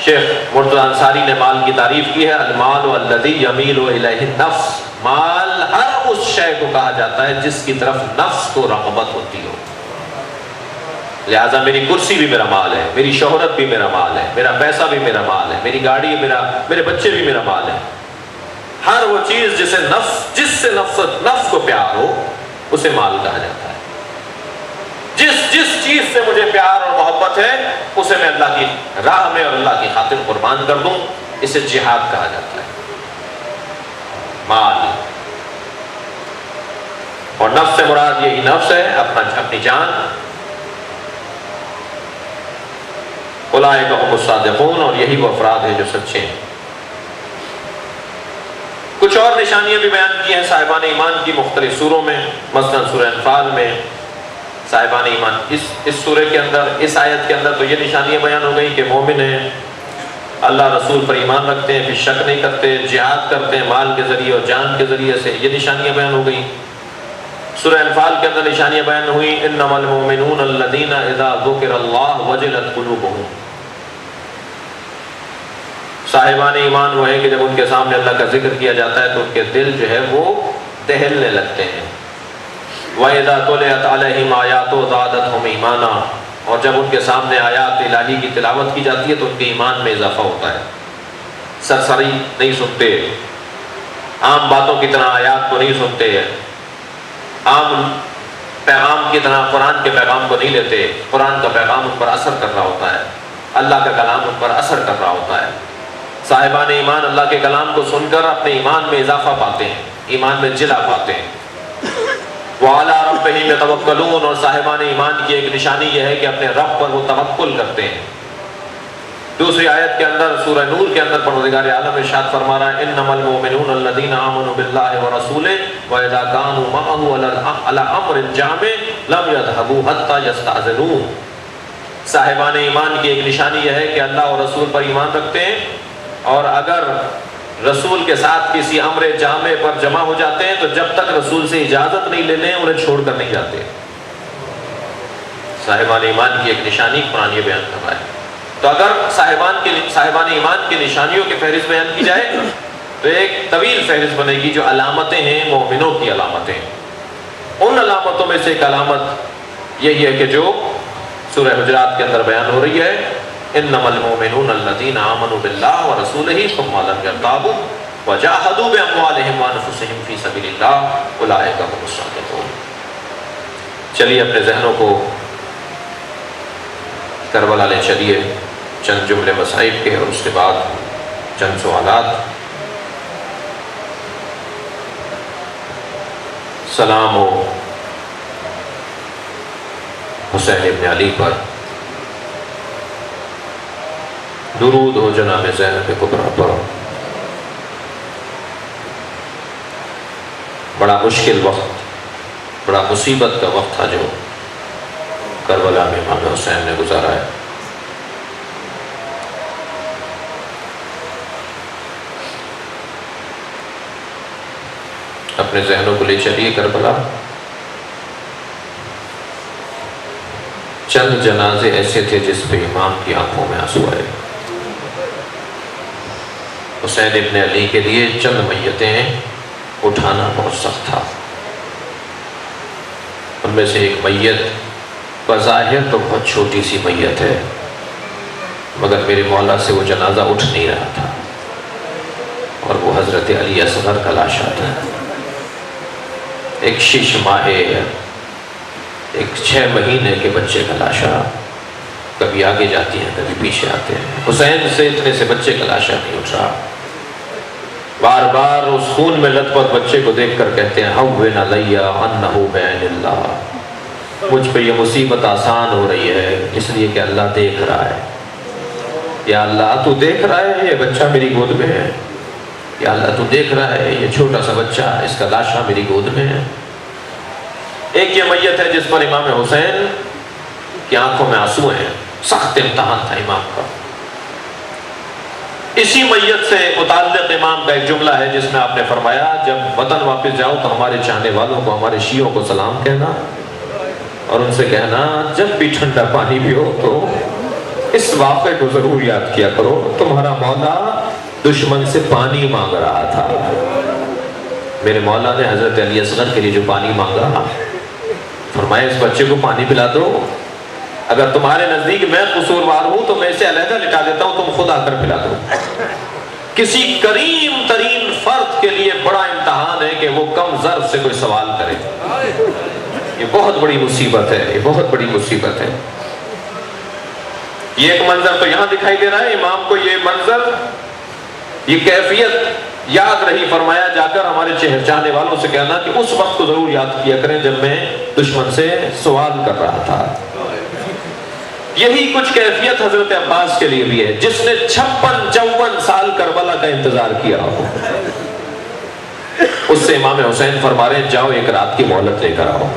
شیخ مرتضی انصاری نے مال کی تعریف کی ہے، المال الذی یمیل الیہ النفس، مال ہر اس شے کو کہا جاتا ہے جس کی طرف نفس کو رغبت ہوتی ہو۔ لہٰذا میری کرسی بھی میرا مال ہے، میری شہرت بھی میرا مال ہے، میرا پیسہ بھی میرا مال ہے، میری گاڑی میرے بچے بھی میرا مال ہے۔ ہر وہ چیز جس سے نفس کو پیار ہو اسے مال کہا جاتا ہے۔ جس چیز سے مجھے پیار اور محبت ہے اسے میں اللہ کی راہ میں اور اللہ کی خاطر قربان کر دوں، اسے جہاد کہا جاتا ہے۔ مال اور نفس سے مراد یہی نفس ہے، اپنی جان۔ اولئک هم الصادقون، اور یہی وہ افراد ہیں جو سچے ہیں۔ کچھ اور نشانیاں بھی بیان کی ہیں صاحبان ایمان کی مختلف سوروں میں، مثلا سورہ انفال میں صاحبان ایمان، اس سورے کے اندر، اس آیت کے اندر تو یہ نشانیاں بیان ہو گئی کہ مومن ہیں، اللہ رسول پر ایمان رکھتے ہیں، پھر شک نہیں کرتے، جہاد کرتے ہیں مال کے ذریعے اور جان کے ذریعے سے، یہ نشانیاں بیان ہو گئی۔ سورہ انفال کے اندر نشانیاں بیان ہوئی، انما المؤمنون الذین اذا ذکر اللہ وجلت قلوبہم، صاحبان ایمان وہ ہیں کہ جب ان کے سامنے اللہ کا ذکر کیا جاتا ہے تو ان کے دل جو ہے وہ دہلنے لگتے ہیں۔ وَإِذَا تُلِيَتْ عَلَيْهِمْ آيَاتُهُ زَادَتْهُمْ إِيمَانًا، اور جب ان کے سامنے آیات الہی کی تلاوت کی جاتی ہے تو ان کے ایمان میں اضافہ ہوتا ہے۔ سرسری نہیں سنتے، عام باتوں کی طرح آیات کو نہیں سنتے، عام پیغام کی طرح قرآن کے پیغام کو نہیں لیتے، قرآن کا پیغام ان پر اثر کر رہا ہوتا ہے، اللہ کا کلام ان پر اثر کر رہا ہوتا ہے۔ صاحبان ایمان اللہ کے کلام کو سن کر اپنے ایمان میں اضافہ پاتے ہیں، ایمان میں جلا پاتے ہیں۔ وَعَلَىٰ رَبِّهِمْ يَتَوَكَّلُونَ، اور صاحبان ایمان کی ایک نشانی یہ ہے کہ اپنے رب پر وہ توکل کرتے ہیں۔ دوسری آیت کے اندر سورہ نور کے اندر پروردگار عالم ارشاد فرما رہا ہے انما المؤمنون الذین آمنوا باللہ ورسولہ واذا كانوا معه علی امر جامع لم يذهبوا حتى يستأذنوه. صاحبان ایمان کی ایک نشانی یہ ہے کہ اللہ اور رسول پر ایمان رکھتے ہیں، اور اگر رسول کے ساتھ کسی امر جامع پر جمع ہو جاتے ہیں تو جب تک رسول سے اجازت نہیں لینے انہیں چھوڑ کر نہیں جاتے. صاحبان ایمان کی ایک نشانی قرآن یہ بیان کر رہا ہے. تو اگر صاحبان ایمان کی نشانیوں کی فہرست بیان کی جائے تو ایک طویل فہرست بنے گی جو علامتیں ہیں مومنوں کی علامتیں. ان علامتوں میں سے ایک علامت یہی ہے کہ جو سورہ حجرات کے اندر بیان ہو رہی ہے انما المؤمنون الذین آمنوا باللہ ورسولہ ثم لم یرتابوا وجاہدوا باموالہم وانفسہم فی سبیل اللہ اولئک هم الصادقون. چلیے اپنے ذہنوں کو کربلا لے چلیے، چند جملے مصائب کے اور اس کے بعد چند سوالات. سلام ہو حسین ابن علی پر، درود ہو جناب زینب کبریٰ پر. بڑا مشکل وقت، بڑا مصیبت کا وقت تھا جو کربلا میں امام حسین نے گزارا ہے. اپنے ذہنوں کو لے چلیے کربلا. چند جنازے ایسے تھے جس پہ امام کی آنکھوں میں آنسو آئے. حسین ابن علی کے لیے چند میتیں اٹھانا بہت سخت تھا. ان میں سے ایک میت بظاہر تو بہت چھوٹی سی میت ہے، مگر میرے مولا سے وہ جنازہ اٹھ نہیں رہا تھا، اور وہ حضرت علی اصغر کا لاشا تھا. ایک 6 ماہے، ایک 6 مہینے کے بچے کا لاشا. کبھی آگے جاتی ہیں کبھی پیچھے آتے ہیں. حسین سے اتنے سے بچے کا لاشا نہیں اٹھ رہا. بار بار اس خون میں لت پت بچے کو دیکھ کر کہتے ہیں ہون علی انہ بعین اللہ، مجھ پہ یہ مصیبت آسان ہو رہی ہے اس لیے کہ اللہ دیکھ رہا ہے. یا اللہ تو دیکھ رہا ہے، یہ بچہ میری گود میں ہے. یا اللہ تو دیکھ رہا ہے، یہ چھوٹا سا بچہ اس کا لاشا میری گود میں ہے. ایک یہ میت ہے جس پر امام حسین کی آنکھوں میں آنسو ہیں. سخت امتحان تھا امام کا. اسی میت سے متعلق امام کا ایک جملہ ہے جس میں آپ نے فرمایا جب وطن واپس جاؤ تو ہمارے چاہنے والوں کو، ہمارے شیعوں کو سلام کہنا، اور ان سے کہنا جب بھی ٹھنڈا پانی پیو تو اس واقعے کو ضرور یاد کیا کرو، تمہارا مولا دشمن سے پانی مانگ رہا تھا. میرے مولا نے حضرت علی اصغر کے لیے جو پانی مانگا، فرمایا اس بچے کو پانی پلا دو. اگر تمہارے نزدیک میں قصوروار ہوں تو میں اسے علیحدہ لٹا دیتا ہوں، تم خود آ کر پلا دو. کسی کریم ترین فرد کے لیے بڑا امتحان ہے کہ وہ کم ظرف سے کوئی سوال کرے. یہ بہت بڑی مصیبت ہے، یہ بہت بڑی مصیبت ہے. یہ ایک منظر تو یہاں دکھائی دے رہا ہے. امام کو یہ منظر، یہ کیفیت یاد رہی. فرمایا جا کر ہمارے چاہنے والوں سے کہنا کہ اس وقت کو ضرور یاد کیا کریں جب میں دشمن سے سوال کر رہا تھا. یہی کچھ کیفیت حضرت عباس کے لیے بھی ہے جس نے 56-54 سال کربلا کا انتظار کیا ہو. اس سے امام حسین فرما رہے ہیں جاؤ ایک رات کی مہلت لے کر آؤ.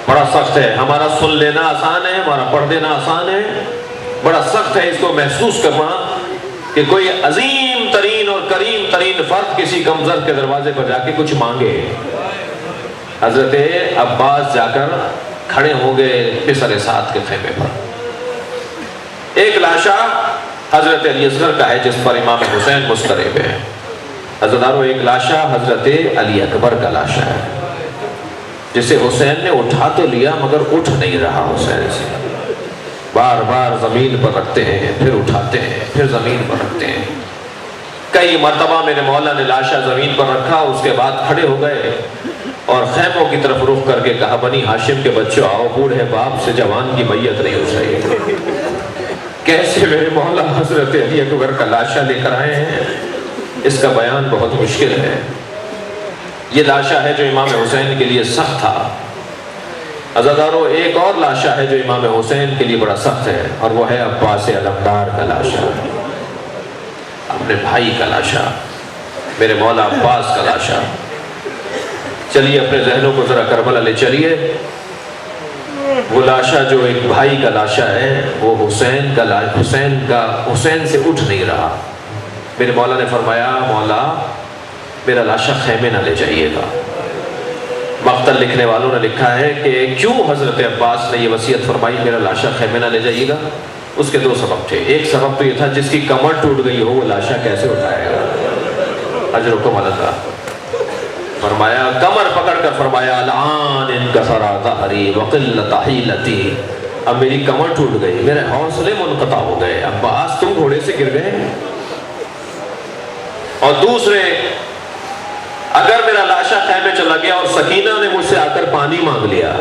بڑا سخت ہے. ہمارا سن لینا آسان ہے، ہمارا پڑھ دینا آسان ہے. بڑا سخت ہے اس کو محسوس کرنا کہ کوئی عظیم ترین اور کریم ترین فرد کسی کمزر کے دروازے پر جا کے کچھ مانگے. حضرت عباس جا کر کھڑے ہو گئے بسر سعد کے خیمے پر. ایک لاشا حضرت علی اصغر کا ہے جس پر امام حسین مسترب ہے. حضرتارو ایک لاشا حضرت علی اکبر کا لاشا ہے جسے حسین نے اٹھا تو لیا مگر اٹھ نہیں رہا حسین سے. بار بار زمین پر رکھتے ہیں، پھر اٹھاتے ہیں، پھر زمین پر رکھتے ہیں. کئی مرتبہ میرے مولا نے لاشا زمین پر رکھا، اس کے بعد کھڑے ہو گئے اور خیموں کی طرف رخ کر کے کہا بنی ہاشم کے بچوں آؤ، بوڑھے باپ سے جوان کی میت نہیں ہو رہی. کیسے میرے مولا حضرت علی اکبر کا لاشا لے کر آئے ہیں اس کا بیان بہت مشکل ہے. یہ لاشا ہے جو امام حسین کے لیے سخت تھا. عزادارو ایک اور لاشا ہے جو امام حسین کے لیے بڑا سخت ہے، اور وہ ہے عباس علمدار کا لاشا، اپنے بھائی کا لاشا، میرے مولا عباس کا لاشا۔ چلیے اپنے ذہنوں کو ذرا کربلا لے چلیے۔ وہ لاشا جو ایک بھائی کا لاشا ہے، وہ حسین سے اٹھ نہیں رہا۔ میرے مولا نے فرمایا مولا میرا لاشا خیمے نہ لے جائیے گا۔ مقتل لکھنے والوں نے لکھا ہے کہ کیوں حضرت عباس نے یہ وصیت فرمائی میرا لاشا خیمے نہ لے جائیے گا؟ اس کے دو سبب تھے۔ ایک سبب تو یہ تھا جس کی کمر ٹوٹ گئی ہو وہ لاشا کیسے اٹھائے گا؟ اجرکم اللہ۔ فرمایا کمر پکڑ کر فرمایا الآن انکسر ظہری وقلت حیلتی، اب میری کمر ٹوٹ گئی، میرے حوصلے منقطع ہو گئے، عباس تم گھوڑے سے گر گئے۔ اور دوسرے، اگر میرا لاشا خیمے چلا گیا اور سکینہ نے مجھ سے آ کر پانی مانگ لیا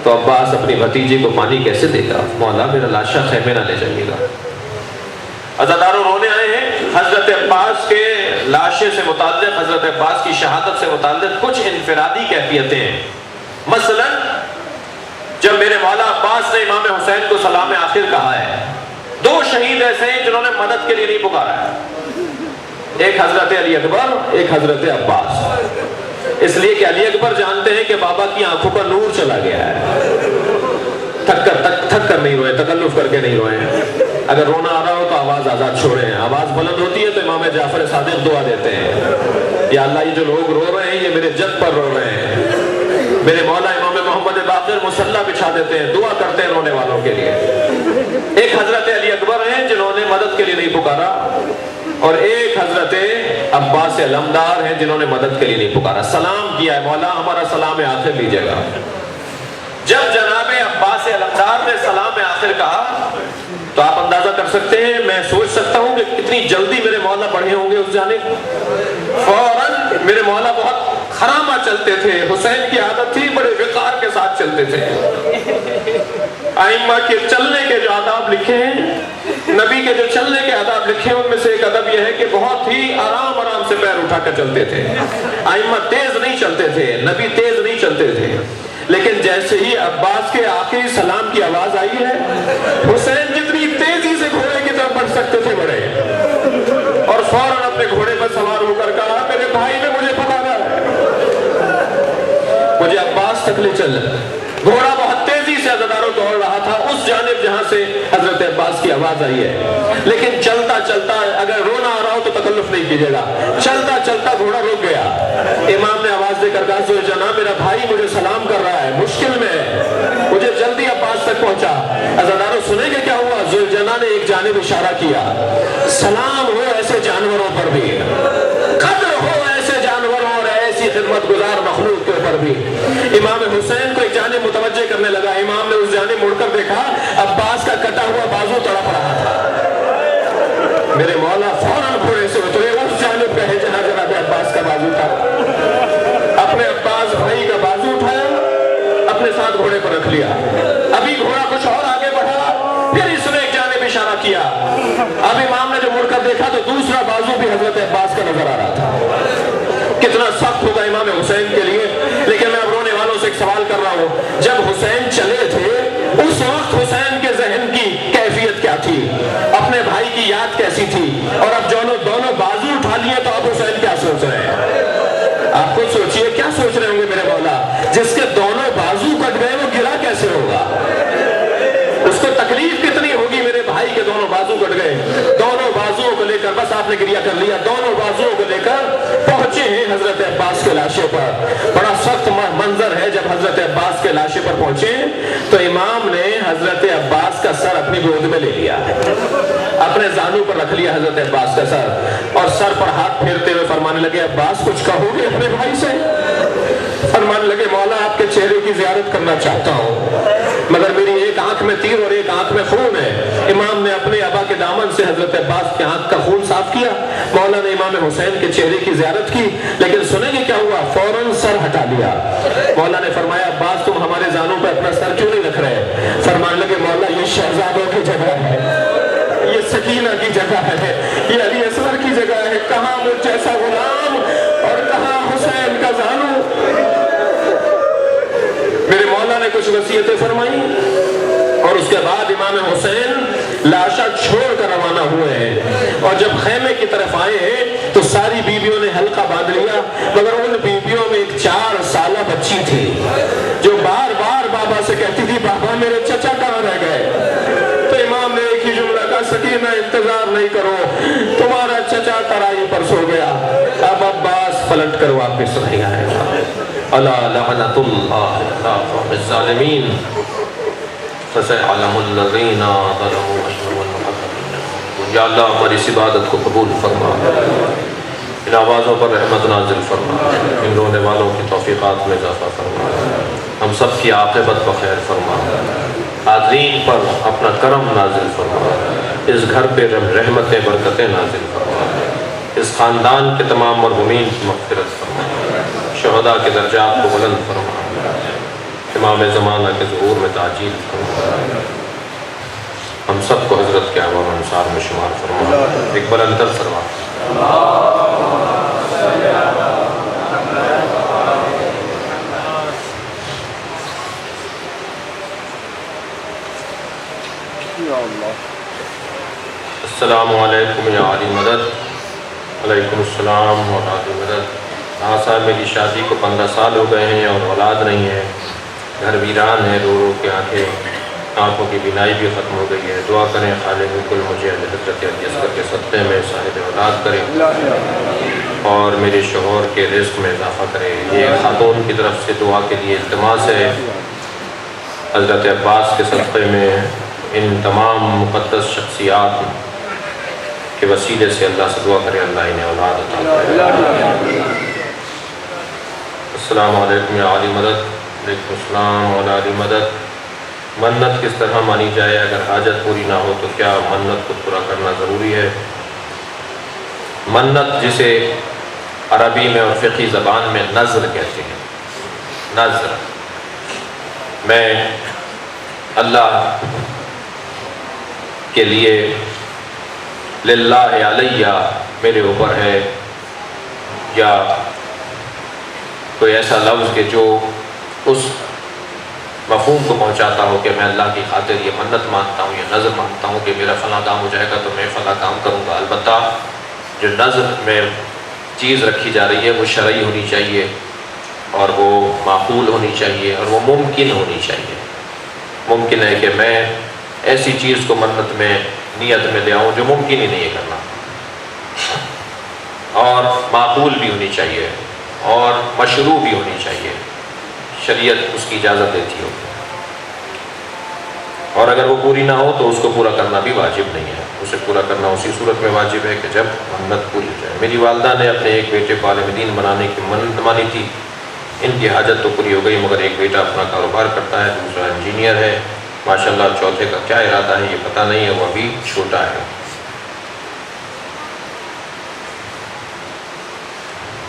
تو عباس اپنی بھتیجے کو پانی کیسے دے گا؟ مولا میرا لاشا خیمے نہ لے جائیے گا۔ عزاداروں رونے آئے ہیں حضرت عباس کے لاشے سے متعلق، حضرت عباس کی شہادت سے متعلق کچھ انفرادی کیفیتیں ہیں۔ مثلا جب میرے مولا عباس نے امام حسین کو سلام آخر کہا ہے، دو شہید ایسے ہیں جنہوں نے مدد کے لیے نہیں پکارا ہے، ایک حضرت علی اکبر، ایک حضرت عباس۔ اس لیے کہ علی اکبر جانتے ہیں کہ بابا کی آنکھوں پر نور چلا گیا ہے، تھک کر نہیں روئے، تکلف کر کے نہیں روئے۔ اگر رونا آ رہا ہو تو آواز آزاد چھوڑیں، آواز بلند ہوتی ہے تو امام جعفر صادق دعا دیتے ہیں، یا اللہ یہ جو لوگ رو رہے ہیں یہ میرے جد پر رو رہے ہیں۔ میرے مولا امام محمد باقر مصلی بچھا دیتے ہیں، دعا کرتے ہیں رونے والوں کے لیے۔ ایک حضرت علی اکبر ہیں جنہوں نے مدد کے لیے نہیں پکارا، اور ایک حضرت عباس علمدار ہیں جنہوں نے مدد کے لیے نہیں پکارا، سلام کیا ہے مولا ہمارا سلام آخر لیجیے گا۔ جب جناب عباس علمدار نے سلام آخر کہا تو آپ اندازہ کر سکتے ہیں، میں سوچ سکتا ہوں کہ کتنی جلدی میرے مولا بڑھے ہوں گے اس جانب۔ فوراً میرے مولا بہت خرامہ چلتے تھے، حسین کی عادت تھی بڑے وقار کے ساتھ چلتے تھے۔ ائمہ کے چلنے کے جو آداب لکھے ہیں، نبی کے جو چلنے کے آداب لکھے ہیں، ان میں سے ایک ادب یہ ہے کہ بہت ہی آرام آرام سے پیر اٹھا کر چلتے تھے۔ ائمہ تیز نہیں چلتے تھے، نبی تیز نہیں چلتے تھے، لیکن جیسے ہی عباس کے آخری سلام کی آواز آئی ہے، حسین جتنی تیزی سے گھوڑے کی طرف بڑھ سکتے تھے بڑھے، اور فوراً اپنے گھوڑے پر سوار ہو کر کہا میرے بھائی نے مجھے پکارا ہے، مجھے عباس تک لے چل۔ گھوڑا بہت تیزی سے عزاداروں دوڑ رہا تھا اس جانب جہاں سے حضرت عباس کی آواز آئی ہے، لیکن چلتا چلتا، اگر رونا آ رہا ہو تو تکلف نہیں کیجیے گا، چلتا چلتا گھوڑا رک گیا۔ امام نے آواز دے کر کہا ذوالجناح میرا بھائی مجھے سلام کر رہا ہے، مشکل میں ہے، مجھے جلدی عباس تک پہنچا۔ عزاداروں سنیں گے کیا ہوا؟ ذوالجناح نے ایک جانب اشارہ کیا، سلام ہو ایسے جانوروں پر بھی، قدر ہو ایسے جانوروں اور ایسی خدمت گزار مخلوق کے اوپر بھی۔ امام حسین کو ایک جانب متوجہ کرنے لگا، امام نے اس جانب مڑ کر دیکھا، عباس کا کٹا ہوا بازو تڑپ رہا تھا۔ میرے مولا فوراً گھوڑے سے اترے، اس جانب گئے جہاں جناب عباس کا بازو تھا، اپنے عباس بھائی کا بازو اٹھایا، اپنے ساتھ گھوڑے پر رکھ لیا۔ ابھی گھوڑا کچھ اور آگے بڑھا، پھر اس نے ایک جانب اشارہ کیا، اب امام نے جو مڑ کر دیکھا تو دوسرا بازو بھی حضرت عباس کا نظر آ رہا تھا۔ کتنا سخت ہوگا امام حسین کے لیے۔ لیکن میں اب رونے والوں سے ایک سوال کر رہا ہوں، جب حسین چلے تھے اس وقت حسین کے ذہن کی کیفیت کیا تھی، اپنے بھائی کی یاد کیسی تھی؟ اور اب دونوں بازو اٹھا لیے تو اب حسین کیا سوچ رہے ہیں؟ آپ خود سوچئے کیا سوچ رہے ہوں گے میرے مولا؟ جس کے دونوں بازو کٹ گئے وہ گرا کیسے ہوگا؟ اس کو تکلیف کتنی ہوگی؟ میرے بھائی کے دونوں بازو کٹ گئے، دونوں بازوؤں کو لے کر، بس آپ نے گریہ کر لیا، دونوں بازوؤں کو لے کر پہنچے ہیں حضرت عباس کے لاشے پر۔ بڑا سخت منظر ہے، جب حضرت عباس کے لاشے پر پہنچے تو امام نے حضرت عباس کا سر اپنی گود میں لے لیا، اپنے زانو پر رکھ لیا حضرت عباس کا سر، اور سر پر ہاتھ پھیرتے ہوئے فرمانے لگے عباس کچھ کہو گے اپنے بھائی سے؟ فرمانے لگے مولا آپ کے چہرے کی زیارت کرنا چاہتا ہوں، مگر میری ایک آنکھ میں تیر اور ایک آنکھ میں خون ہے۔ امام نے اپنے ابا کے دامن سے حضرت عباس کی آنکھ کا خون صاف کیا، مولا نے امام حسین کے چہرے کی زیارت کی، لیکن سنیں گے کیا ہوا؟ فوراً سر ہٹا لیا۔ مولا نے فرمایا عباس تم ہمارے زانوں پہ اپنا سر کیوں نہیں رکھ رہے؟ فرمانے لگے مولا یہ شہزادوں کی جگہ ہے، یہ سکینہ کی جگہ ہے، یہ علی اصغر کی جگہ ہے، کہاں مجھ جیسا غلام اور کہاں حسین کا زانو۔ میرے مولا نے کچھ وصیتیں فرمائی اور اس کے بعد امام حسین لاشا چھوڑ کر روانہ ہوئے ہیں، اور جب خیمے کی طرف آئے ہیں تو ساری بیویوں نے حلقہ باندھ لیا، مگر ان بیویوں میں ایک 4 سالہ بچی تھی جو بار بار بابا سے کہتی تھی بابا میرے چچا کہاں رہ گئے؟ تو امام نے ایک ہی جملہ کہا سکینہ انتظار نہیں کرو، تمہارا چچا ترائی پر سو گیا، اب عباس پلٹ کر واپس نہیں آئے گا۔ الا لعنت اللہ علی قوم الظالمین فسيعلم الذين ظلموا أيهم المنقلبون۔ یا اللہ ہماری اس عبادت کو قبول فرما، ان آوازوں پر رحمت نازل فرما، ان رونے والوں کی توفیقات میں اضافہ فرما، ہم سب کی عاقبت بخیر فرما، حاضرین پر اپنا کرم نازل فرما، اس گھر پہ رحمتیں برکتیں نازل فرما، اس خاندان کے تمام مرحومین کی مغفرت فرما، شہداء کے درجات کو بلند فرما، امام زمانہ کے ظہور میں تعجیل فرما، ہم سب کو حضرت کے عوام انصار میں شمار فرما، ایک بلند فرما۔ السلام علیکم یا علی مدد۔ علیکم السلام و علی مدد۔ ہاں صاحب میری شادی کو 15 سال ہو گئے ہیں اور اولاد نہیں ہے، گھر ویران ہے، رو رو کے آنکھوں کی بینائی بھی ختم ہو گئی ہے، دعا کریں خالق کل مجھے حضرت علی اصغر کے صدقے میں صاحب اولاد کرے اور میرے شوہر کے رزق میں اضافہ کرے۔ یہ خاتون کی طرف سے دعا کے لیے التماس ہے، حضرت عباس کے صدقے میں ان تمام مقدس شخصیات کے وسیلے سے اللہ سے دعا کرے اللہ انہیں اولاد عطا کرے۔ السلام علیکم یا علی مدد۔ علیکم السلام و علی مدد۔ منت کس طرح مانی جائے؟ اگر حاجت پوری نہ ہو تو کیا منت کو پورا کرنا ضروری ہے؟ منت جسے عربی میں اور فقہی زبان میں نذر کہتے ہیں، نذر، میں اللہ کے لیے للہ علیہ میرے اوپر ہے، یا کوئی ایسا لفظ کہ جو اس مفہوم کو پہنچاتا ہو کہ میں اللہ کی خاطر یہ منت مانتا ہوں، یہ نذر مانتا ہوں کہ میرا فلاں کام ہو جائے گا تو میں فلاں کام کروں گا۔ البتہ جو نذر میں چیز رکھی جا رہی ہے وہ شرعی ہونی چاہیے اور وہ معقول ہونی چاہیے اور وہ ممکن ہونی چاہیے۔ ممکن ہے کہ میں ایسی چیز کو منت میں نیت میں لے آؤں جو ممکن ہی نہیں ہے کرنا، اور معقول بھی ہونی چاہیے اور مشروع بھی ہونی چاہیے، شریعت اس کی اجازت دیتی ہو، اور اگر وہ پوری نہ ہو تو اس کو پورا کرنا بھی واجب نہیں ہے، اسے پورا کرنا اسی صورت میں واجب ہے کہ جب منت پوری ہو جائے۔ میری والدہ نے اپنے ایک بیٹے کو عالم دین بنانے کی منت مانی تھی، ان کی حاجت تو پوری ہو گئی، مگر ایک بیٹا اپنا کاروبار کرتا ہے، دوسرا انجینئر ہے ماشاءاللہ، چوتھے کا کیا ارادہ ہے یہ پتہ نہیں ہے، وہ ابھی چھوٹا ہے۔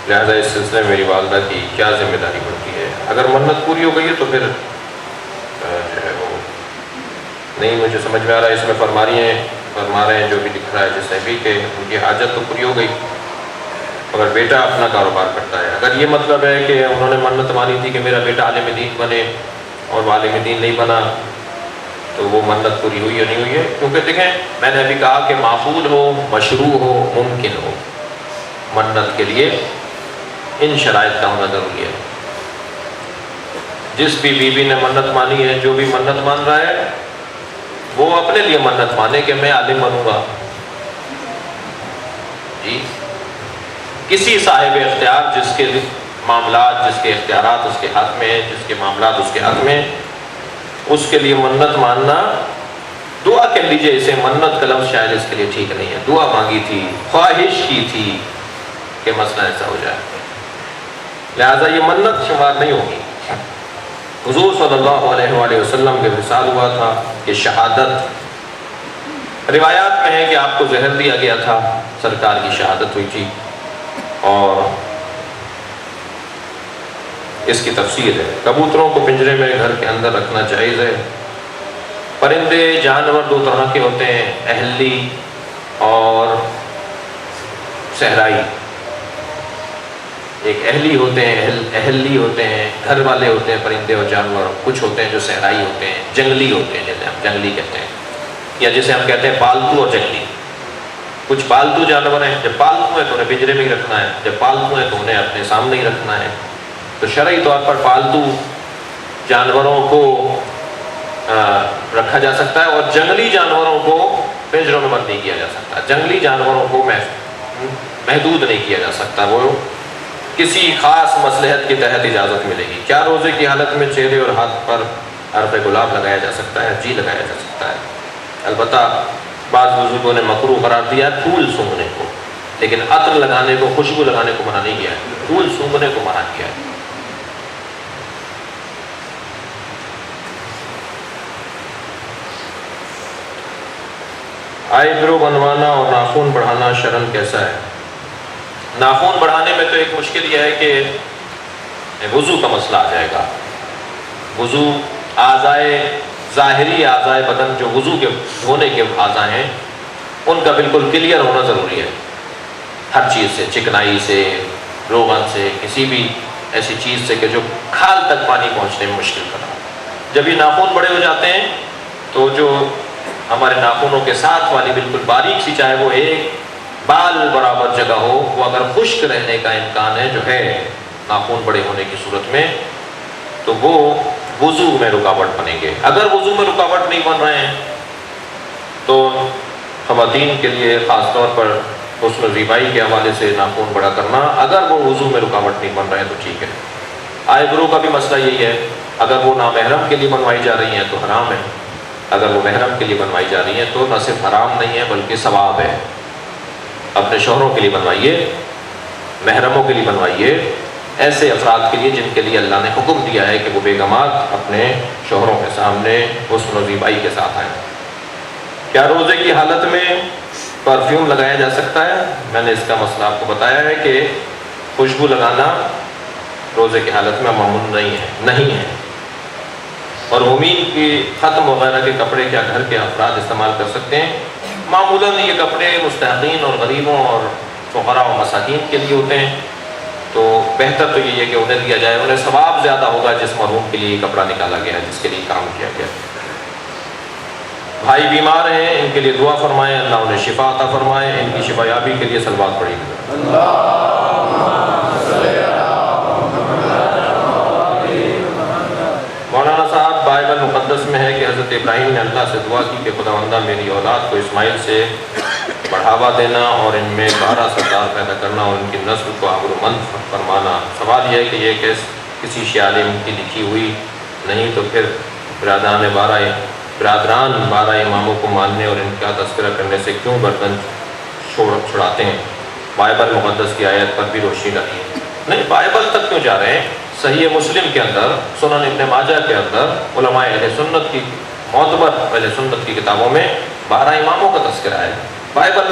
لہٰذا اس سلسلے میں میری والدہ کی کیا ذمہ داری بنتی ہے؟ اگر منت پوری ہو گئی ہے تو پھر جو ہے وہ نہیں مجھے سمجھ میں آ رہا ہے، اس میں فرما رہے ہیں جو بھی لکھ رہا ہے جس نے بھی کہ ان کی حاجت تو پوری ہو گئی مگر بیٹا اپنا کاروبار کرتا ہے۔ اگر یہ مطلب ہے کہ انہوں نے منت مانی تھی کہ میرا بیٹا عالم دین بنے اور وہ عالم دین نہیں بنا تو وہ منت پوری ہوئی یا نہیں ہوئی ہے؟ کیونکہ دیکھیں میں نے ابھی کہا کہ معقول ہو، مشروع ہو، ممکن ہو، منت کے لیے ان شرائط کا ہونا ضروری ہے۔ جس بھی بیوی نے منت مانی ہے، جو بھی منت مان رہا ہے وہ اپنے لیے منت مانے کہ میں عالم بنوں گا، جی کسی صاحب اختیار جس کے معاملات، جس کے اختیارات اس کے ہاتھ میں ہیں، جس کے معاملات اس کے ہاتھ میں، اس کے لیے منت ماننا، دعا کہہ لیجئے اسے، منت کا لفظ شاید اس کے لیے ٹھیک نہیں ہے، دعا مانگی تھی، خواہش کی تھی کہ مسئلہ ایسا ہو جائے، لہٰذا یہ منت شمار نہیں ہوگی۔ حضور صلی اللہ علیہ وآلہ وسلم کے وصال ہوا تھا کہ شہادت، روایات میں ہے کہ آپ کو زہر دیا گیا تھا، سرکار کی شہادت ہوئی تھی، اور اس کی تفسیر ہے۔ کبوتروں کو پنجرے میں گھر کے اندر رکھنا جائز ہے۔ پرندے جانور دو طرح کے ہوتے ہیں، اہلی اور صحرائی۔ ایک اہلی ہوتے ہیں، اہلی ہوتے ہیں، گھر والے ہوتے ہیں پرندے اور جانور، کچھ ہوتے ہیں جو صحرائی ہوتے ہیں، جنگلی ہوتے ہیں جیسے ہم جنگلی کہتے ہیں، یا جسے ہم کہتے ہیں پالتو اور جنگلی۔ کچھ پالتو جانور ہیں، جب پالتو ہیں تو انہیں پنجرے میں ہی رکھنا ہے، جب پالتو ہیں تو انہیں اپنے سامنے ہی رکھنا ہے۔ تو شرعی طور پر پالتو جانوروں کو رکھا جا سکتا ہے، اور جنگلی جانوروں کو پنجروں میں بند نہیں کیا جا سکتا، جنگلی جانوروں کو محدود نہیں کیا جا سکتا، وہ کسی خاص مصلحت کے تحت اجازت ملے گی۔ کیا روزے کی حالت میں چہرے اور ہاتھ پر حرف گلاب لگایا جا سکتا ہے؟ جی لگایا جا سکتا ہے، البتہ بعض بزرگوں نے مکروہ قرار دیا ہے پھول سونگھنے کو، لیکن عطر لگانے کو، خوشبو لگانے کو منع نہیں کیا ہے، پھول سونگھنے کو منع کیا ہے۔ آئی برو بنوانا اور ناخن بڑھانا شرعاً کیسا ہے؟ ناخن بڑھانے میں تو ایک مشکل یہ ہے کہ وضو کا مسئلہ آ جائے گا۔ وضو اعضائے ظاہری اعضائے بدن جو وضو کے دھونے کے اعضاء ہیں ان کا بالکل کلیئر ہونا ضروری ہے، ہر چیز سے، چکنائی سے، روغن سے، کسی بھی ایسی چیز سے کہ جو کھال تک پانی پہنچنے میں مشکل کر رہا ہے۔ جب یہ ناخن بڑے ہو جاتے ہیں تو جو ہمارے ناخنوں کے ساتھ والی بالکل باریک سی، چاہے وہ ایک بال برابر جگہ ہو، وہ اگر خشک رہنے کا امکان ہے جو ہے ناخن بڑے ہونے کی صورت میں، تو وہ وضو میں رکاوٹ بنیں گے۔ اگر وضو میں رکاوٹ نہیں بن رہے ہیں تو خواتین کے لیے خاص طور پر حسن و زیبائی کے حوالے سے ناخن بڑا کرنا، اگر وہ وضو میں رکاوٹ نہیں بن رہے ہیں تو ٹھیک ہے۔ آئی برو کا بھی مسئلہ یہی ہے، اگر وہ نامحرم کے لیے بنوائی جا رہی ہیں تو حرام ہے، اگر وہ محرم کے لیے بنوائی جا رہی ہیں تو نہ صرف حرام نہیں ہے بلکہ ثواب ہے۔ اپنے شوہروں کے لیے بنوائیے، محرموں کے لیے بنوائیے، ایسے افراد کے لیے جن کے لیے اللہ نے حکم دیا ہے کہ وہ بیگمات اپنے شوہروں کے سامنے حسن و زیبائی کے ساتھ آئیں۔ کیا روزے کی حالت میں پرفیوم لگایا جا سکتا ہے؟ میں نے اس کا مسئلہ آپ کو بتایا ہے کہ خوشبو لگانا روزے کی حالت میں ممنوع نہیں ہے۔ اور مومین کی ختم وغیرہ کے کپڑے کیا گھر کے افراد استعمال کر سکتے ہیں؟ معمولاً یہ کپڑے مستحقین اور غریبوں اور فقراء و مساکین کے لیے ہوتے ہیں، تو بہتر تو یہ ہے کہ انہیں دیا جائے، انہیں ثواب زیادہ ہوگا جس مرحوم کے لیے یہ کپڑا نکالا گیا ہے، جس کے لیے کام کیا گیا۔ بھائی بیمار ہیں، ان کے لیے دعا فرمائیں، اللہ انہیں شفا عطا فرمائے، ان کی شفا یابی کے لیے صلوات پڑھیں گے۔ مولانا صاحب، بائبل مقدس میں ہے کہ حضرت ابراہیم نے اللہ سے دعا کی کہ خداوندہ میری اولاد کو اسماعیل سے بڑھاوا دینا اور ان میں 12 سردار پیدا کرنا اور ان کی نسل کو آبرومند فرمانا۔ سوال یہ ہے کہ یہ کسی شیعہ عالم کی لکھی ہوئی نہیں تو پھر برادران 12 اماموں کو ماننے اور ان کا تذکرہ کرنے سے کیوں گردن چھڑاتے ہیں؟ بائبل مقدس کی آیت پر بھی روشنی ڈالی ہے۔ نہیں، بائبل تک کیوں جا رہے ہیں؟ صحیح مسلم کے اندر، سنن ابن ماجہ کے اندر، علماء اہل سنت کی معتبر اہل سنت کی کتابوں میں 12 اماموں کا تذکرہ ہے۔ بائبل